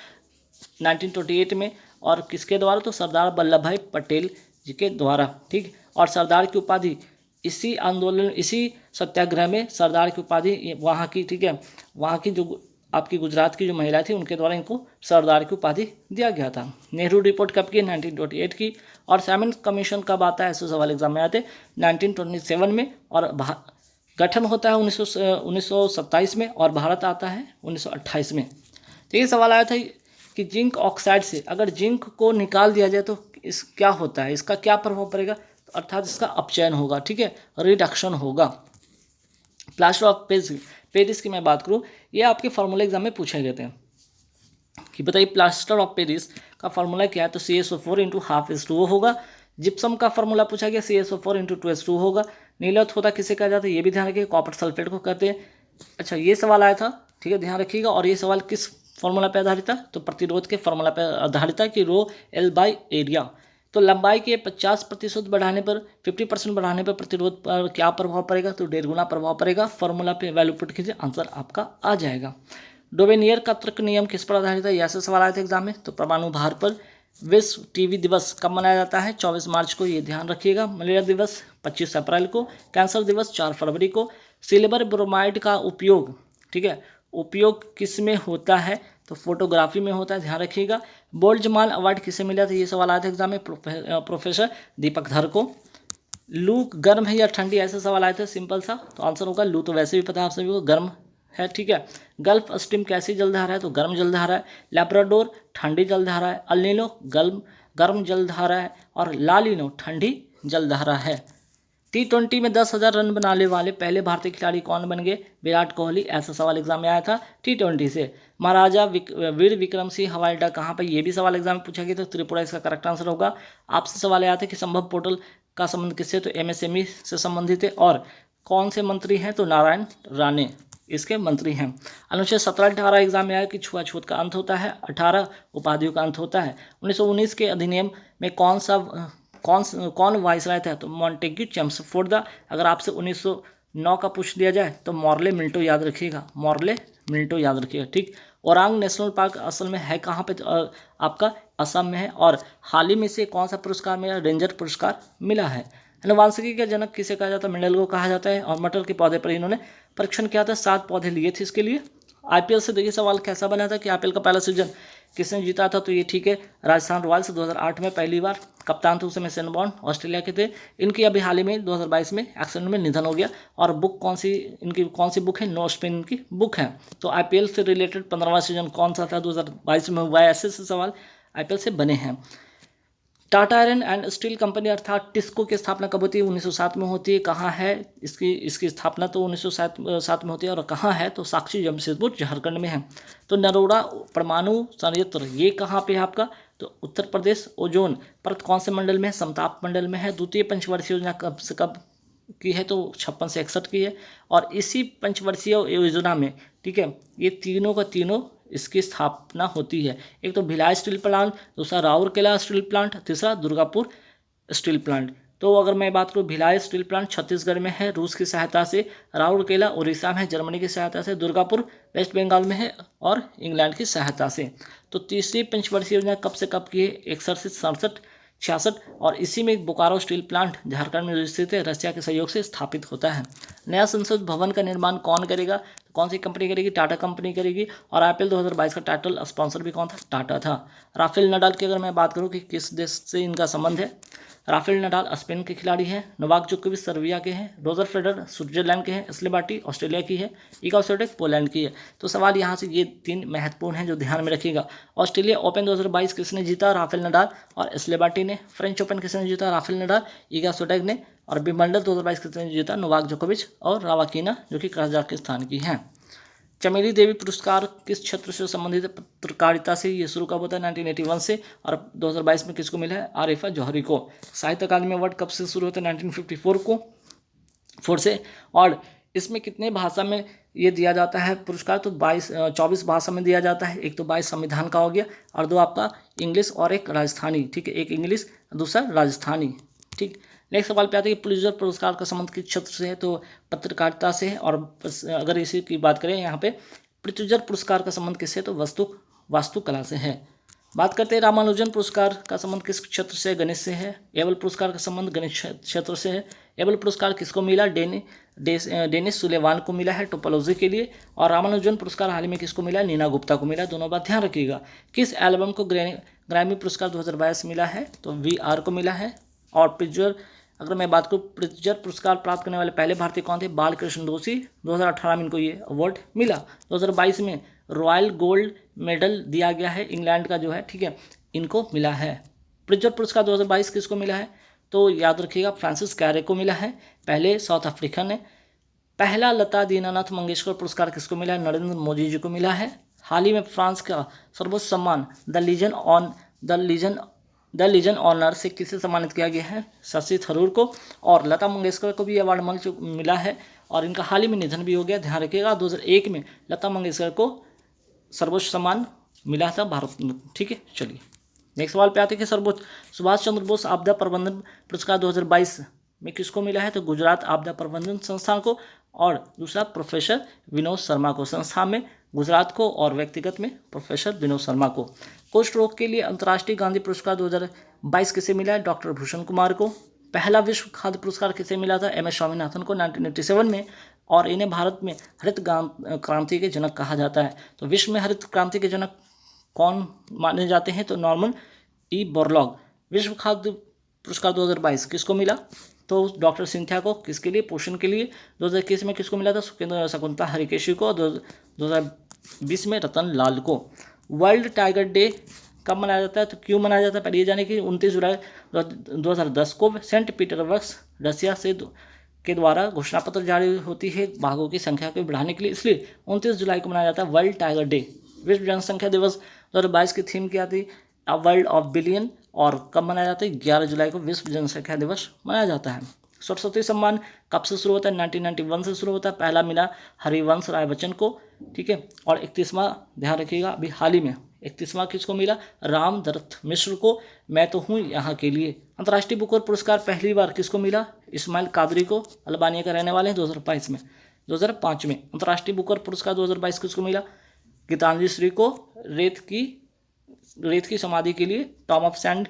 1928 में। और किसके द्वारा? तो सरदार वल्लभ भाई पटेल जी के द्वारा। ठीक, और सरदार की उपाधि इसी आंदोलन, इसी सत्याग्रह में सरदार की उपाधि वहाँ की, ठीक है, वहाँ की जो आपकी गुजरात की जो महिला थी उनके द्वारा इनको सरदार की उपाधि दिया गया था। नेहरू रिपोर्ट कब की? 1928 की। और साइमन कमीशन कब आता है? ऐसे सवाल एग्जाम में आते 1927 में। और गठन होता है 1927 में और भारत आता है 1928 में। तो ये सवाल आया था कि जिंक ऑक्साइड से अगर जिंक को निकाल दिया जाए तो क्या होता है, इसका क्या प्रभाव पड़ेगा? अर्थात इसका अपचयन होगा, ठीक है, रिडक्शन होगा। प्लास्टर ऑफ पेरिस की मैं बात करूँ, ये आपके फार्मूला एग्जाम में पूछे गए थे कि बताइए प्लास्टर ऑफ पेरिस का फार्मूला क्या है, तो CaSO4 इंटू हाफ H2O होगा। जिप्सम का फार्मूला पूछा गया, CaSO4 इंटू 2H2O होगा। नीलत होता किसे कहा जाता है, ये भी ध्यान रखिए, कॉपर सल्फेट को कहते हैं। अच्छा, ये सवाल आया था, ठीक है, ध्यान रखिएगा। और ये सवाल किस फॉर्मूला पे आधारित था, तो प्रतिरोध के फॉर्मूला पे आधारित था कि रो एल बाई एरिया। तो लंबाई के 50% बढ़ाने पर, 50% बढ़ाने पर प्रतिरोध पर क्या प्रभाव पड़ेगा, तो 1.5 गुना प्रभाव पड़ेगा। फॉर्मूला पे वैल्यू पुट कीजिए, आंसर आपका आ जाएगा। डोवेनियर का तर्क नियम किस पर आधारित है, ऐसे सवाल आए थे एग्जाम में, तो परमाणु भार पर। विश्व टीबी दिवस कब मनाया जाता है, 24 मार्च को, ये ध्यान रखिएगा। मलेरिया दिवस 25 अप्रैल को। कैंसर दिवस 4 फरवरी को। सिल्वर ब्रोमाइड का उपयोग, ठीक है, उपयोग किस में होता है, तो फोटोग्राफी में होता है, ध्यान रखिएगा। बोल्ट्जमान अवार्ड किसे मिला था, ये सवाल आया था एग्जाम में, प्रोफेसर दीपक धर को। लू गर्म है या ठंडी, ऐसे सवाल आए थे सिंपल सा, तो आंसर होगा लू, तो वैसे भी पता है आप सभी को गर्म है, ठीक है। गल्फ स्ट्रीम कैसी जलधारा है, तो गर्म जलधारा है। लैब्राडोर ठंडी जलधारा है। अल्नीनो गर्म जलधारा है। और लालिनो ठंडी जलधारा है। T20 में 10,000 रन बनाने वाले पहले भारतीय खिलाड़ी कौन बन गए, विराट कोहली, ऐसा सवाल एग्जाम में आया था T20 से। महाराजा वीर विक्रम सिंह हवाई अड्डा कहाँ पर, ये भी सवाल एग्जाम में पूछा गया, तो त्रिपुरा इसका करेक्ट आंसर होगा। आपसे सवाल आया था कि संभव पोर्टल का संबंध किससे, तो MSME से संबंधित है। और कौन से मंत्री हैं, तो नारायण राणे इसके मंत्री हैं। अनुच्छेद 17-18 एग्जाम में आया कि छुआछूत का अंत होता है, 18 उपाधियों का अंत होता है। 1919 के अधिनियम में कौन वाइसराय था, तो मॉन्टेग्यू चेम्सफोर्ड। अगर आपसे 1909 का पूछ दिया जाए तो मॉर्ले मिंटो याद रखिएगा, मॉर्ले मिंटो याद रखिएगा, ठीक। ओरांग नेशनल पार्क असल में है कहाँ पे, आपका असम में है। और हाल ही में से कौन सा पुरस्कार मिला, रेंजर पुरस्कार मिला है। अनुवांशिकी के जनक किसे कहा जाता है, मेंडल को कहा जाता है। और मटर के पौधे पर इन्होंने परीक्षण किया था, 7 पौधे लिए थे इसके लिए। IPL से देखिए सवाल कैसा बना था कि IPL का पहला सीजन किसने जीता था, तो ये ठीक है, राजस्थान रॉयल्स 2008 में पहली बार। कप्तान थे उस समय शेन वॉर्न, ऑस्ट्रेलिया के थे। इनकी अभी हाल ही में 2022 में एक्सीडेंट में निधन हो गया। और बुक इनकी कौन सी बुक है, नो स्पिन इनकी बुक है। तो IPL से रिलेटेड 15वां सीजन कौन सा था, 2022 में हुआ है, ऐसे सवाल IPL से बने हैं। Tata iron and steel company अर्थात टिस्को की स्थापना कब होती है, 1907 में होती है। कहाँ है इसकी स्थापना, तो 1907 में होती है। और कहाँ है, तो साक्षी जमशेदपुर झारखंड में है। तो नरोड़ा परमाणु संयंत्र ये कहाँ पे है आपका, तो उत्तर प्रदेश। ओजोन परत कौन से मंडल में है, समताप मंडल में है। द्वितीय पंचवर्षीय योजना कब से कब की है, तो 56 से 61 की है। और इसी पंचवर्षीय योजना में, ठीक है, ये तीनों का तीनों इसकी स्थापना होती है। एक तो भिलाई स्टील प्लांट, दूसरा राउरकेला स्टील प्लांट, तीसरा दुर्गापुर स्टील प्लांट। तो अगर मैं बात करूँ, भिलाई स्टील प्लांट छत्तीसगढ़ में है रूस की सहायता से, राउरकेला उड़ीसा में है जर्मनी की सहायता से, दुर्गापुर वेस्ट बंगाल में है और इंग्लैंड की सहायता से। तो तीसरी पंचवर्षीय योजना कब से कब की है, 61 से 67, 66। और इसी में बोकारो स्टील प्लांट झारखंड में स्थित है, रशिया के सहयोग से स्थापित होता है। नया संसद भवन का निर्माण कौन करेगा, तो कौन सी कंपनी करेगी, टाटा कंपनी करेगी। और IPL 2022 का टाइटल स्पॉन्सर भी कौन था, टाटा था। राफेल नडाल की अगर मैं बात करूँ कि किस देश से इनका संबंध है, राफेल नडाल स्पेन के खिलाड़ी हैं। नोवाक जोकोविच सर्बिया के हैं। रोजर फेडरर स्विट्जरलैंड के हैं। एशले बार्टी ऑस्ट्रेलिया की है। इगा स्वियाटेक पोलैंड की है। तो सवाल यहाँ से ये 3 महत्वपूर्ण हैं जो ध्यान में रखिएगा। ऑस्ट्रेलिया ओपन 2022 किसने जीता, राफेल नडाल और एशले बार्टी ने। फ्रेंच ओपन किसने जीता, राफेल नडाल, इगा स्वियाटेक ने। और विंबलडन 2022 किसने जीता, नोवाक जोकोविच और रावाकीना जो कि कजाकिस्तान की हैं। चमेली देवी पुरस्कार किस क्षेत्र से संबंधित है, पत्रकारिता से। ये शुरू कब होता है, 1981 से। और 2022 में किसको मिला है, आरिफा जौहरी को। साहित्य अकादमी अवार्ड कब से शुरू होता है, 1954 को 4 से। और इसमें कितने भाषा में ये दिया जाता है पुरस्कार, तो 24 भाषा में दिया जाता है। एक तो 22 संविधान का हो गया, और 2 आपका इंग्लिश और एक राजस्थानी, ठीक है, एक इंग्लिश दूसरा राजस्थानी, ठीक। नेक्स्ट सवाल पे आते हैं कि पुलित्जर पुरस्कार का संबंध किस क्षेत्र से है, तो पत्रकारिता से है। और अगर इसी की बात करें यहाँ पे, पुलित्जर पुरस्कार का संबंध किससे, तो वास्तुकला से है। बात करते हैं रामानुजन पुरस्कार का संबंध किस क्षेत्र से, गणित से है। एबल पुरस्कार का संबंध गणित क्षेत्र से है। एबल पुरस्कार किसको मिला, डेनिस सुलेवान को मिला है टोपोलॉजी के लिए। और रामानुजन पुरस्कार हाल ही में किसको मिला, नीना गुप्ता को मिला। दोनों बात ध्यान रखिएगा। किस एल्बम को ग्रैमी पुरस्कार 2022 मिला है, तो VR को मिला है। और प्रिज्जर अगर मैं बात करूँ, प्रिज्जर पुरस्कार प्राप्त करने वाले पहले भारतीय कौन थे, बालकृष्ण दोषी। 2018 में इनको ये अवार्ड मिला। 2022 में रॉयल गोल्ड मेडल दिया गया है, इंग्लैंड का जो है, ठीक है, इनको मिला है। प्रिज्जर पुरस्कार 2022 किसको मिला है, तो याद रखिएगा फ्रांसिस कैरे को मिला है, पहले साउथ अफ्रीकन है। पहला लता दीनानाथ मंगेशकर पुरस्कार किसको मिला है? नरेंद्र मोदी जी को मिला है। हाल ही में फ्रांस का सर्वोच्च सम्मान द लीजन ऑनर से किसे सम्मानित किया गया है? शशि थरूर को। और लता मंगेशकर को भी अवार्ड मिला है और इनका हाल ही में निधन भी हो गया। ध्यान रखिएगा 2001 में लता मंगेशकर को सर्वोच्च सम्मान मिला था भारत में। ठीक है, चलिए नेक्स्ट सवाल पे आते हैं कि सर्वोच्च सुभाष चंद्र बोस आपदा प्रबंधन पुरस्कार 2022 में किसको मिला है? तो गुजरात आपदा प्रबंधन संस्थान को और दूसरा प्रोफेसर विनोद शर्मा को। संस्थान में गुजरात को और व्यक्तिगत में प्रोफेसर विनोद शर्मा को। कुष्ठ रोग के लिए अंतर्राष्ट्रीय गांधी पुरस्कार 2022 किसे मिला है? डॉक्टर भूषण कुमार को। पहला विश्व खाद्य पुरस्कार किसे मिला था? एम एस स्वामीनाथन को 1987 में। और इन्हें भारत में हरित क्रांति के जनक कहा जाता है। तो विश्व में हरित क्रांति के जनक कौन माने जाते हैं? तो नॉर्मन ई बोरलॉग। विश्व खाद्य पुरस्कार 2022 किसको मिला? तो डॉक्टर सिंथिया को। किसके लिए? पोषण के लिए। 2021 में किसको मिला था? सुकेंद्र शकुंतला हरिकेशी को। 2020 में रतन लाल को। वर्ल्ड टाइगर डे कब मनाया जाता है? तो क्यों मनाया जाता है? पहले ये जाने कि 29 जुलाई 2010 को सेंट पीटर्सबर्ग रसिया से के द्वारा घोषणा पत्र जारी होती है बाघों की संख्या को बढ़ाने के लिए, इसलिए 29 जुलाई को मनाया जाता है वर्ल्ड टाइगर डे। विश्व जनसंख्या दिवस 2022 की थीम क्या थी? A world of billion. और कब मनाया जाता है? 11 जुलाई को विश्व जनसंख्या दिवस मनाया जाता है। सरस्वती सम्मान कब से शुरू होता है? 1991 से शुरू होता है। पहला मिला हरिवंश राय बच्चन को। ठीक है, और 31वां ध्यान रखिएगा अभी हाल ही में 31वां किसको मिला? राम दत्त मिश्र को। मैं तो हूँ यहाँ के लिए। अंतर्राष्ट्रीय बुकर पुरस्कार पहली बार किसको मिला? इस्माइल कादरी को। अल्बानिया का रहने वाले हैं। 2005 में अंतर्राष्ट्रीय बुकर पुरस्कार 2022 किसको मिला? गीतांजलि श्री को। रेत की समाधि के लिए टॉम ऑफ सैंड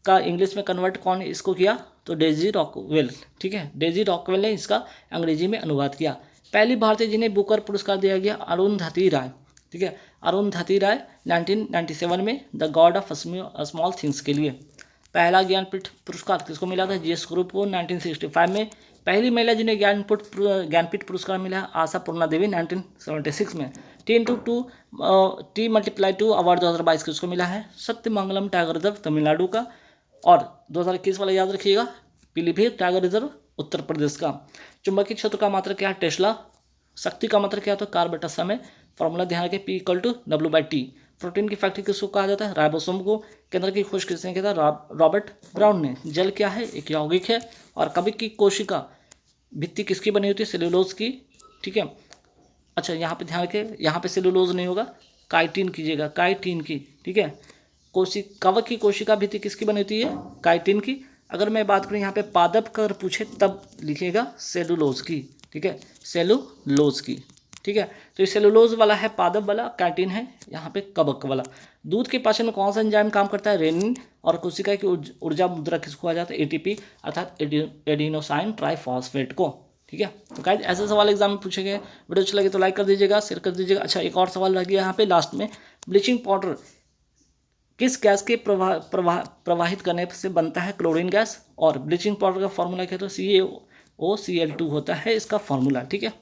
का इंग्लिश में कन्वर्ट कौन इसको किया? तो डेजी रॉकवेल। ठीक है, डेजी रॉकवेल ने इसका अंग्रेजी में अनुवाद किया। पहली भारतीय जिन्हें बुकर पुरस्कार दिया गया अरुंधति राय। ठीक है, अरुंधति राय 1997 में the God of small things के लिए। पहला ज्ञानपीठ पुरस्कार किसको मिला था? जीएस ग्रुप को 1965 में। पहली महिला जिन्हें ज्ञानपीठ पुरस्कार मिला है आशा पूर्णा देवी 1976 में। T+2 अवार्ड 2022 किसको मिला है? सत्यमंगलम टाइगर रिजर्व तमिलनाडु का। और 2021 वाला याद रखिएगा पीलीभीत टाइगर रिजर्व उत्तर प्रदेश का। चुंबकीय क्षेत्र का मात्रक क्या है? टेस्ला। शक्ति का मात्रक क्या है? तो कार बटा समय। फॉर्मूला ध्यान रखें P=W/T। प्रोटीन की फैक्ट्री किसको कहा जाता है? राइबोसोम को। केंद्र की खोज किसने किया था? रॉबर्ट ब्राउन ने। जल क्या है? एक यौगिक है। और कवक की कोशिका भित्ति किसकी बनी होती है? सेलुलोज की। ठीक है, अच्छा यहाँ पे ध्यान रखें, यहाँ पे सेलुलोज नहीं होगा, काइटिन कीजिएगा, काइटिन की। ठीक है, कवक की कोशिका भित्ति किसकी बनी होती है? काइटिन की। अगर मैं बात करूँ यहाँ पे पादप कर पूछे तब लिखिएगा सेलुलोज की। ठीक है, सेलुलोज की। ठीक है, तो ये सेलुलोज वाला है पादप वाला, काइटिन है यहाँ पे कवक वाला। दूध के पाचन में कौन सा एंजाइम काम करता है? रेनिन। और कोशिका की ऊर्जा मुद्रा किसको कहा जाता है? एटीपी अर्थात एडिनोसाइन ट्राइफॉस्फेट को। ठीक है, तो गाइस ऐसे सवाल एग्जाम में पूछे गए। वीडियो अच्छा लगे तो लाइक कर दीजिएगा, शेयर कर दीजिएगा। अच्छा, एक और सवाल रह गया यहाँ पे लास्ट में। ब्लीचिंग पाउडर किस गैस के प्रवाहित करने से बनता है? Chlorine gas. और ब्लीचिंग पाउडर का फॉर्मूला क्या है? तो CaOCl2 होता है इसका फॉर्मूला। ठीक है,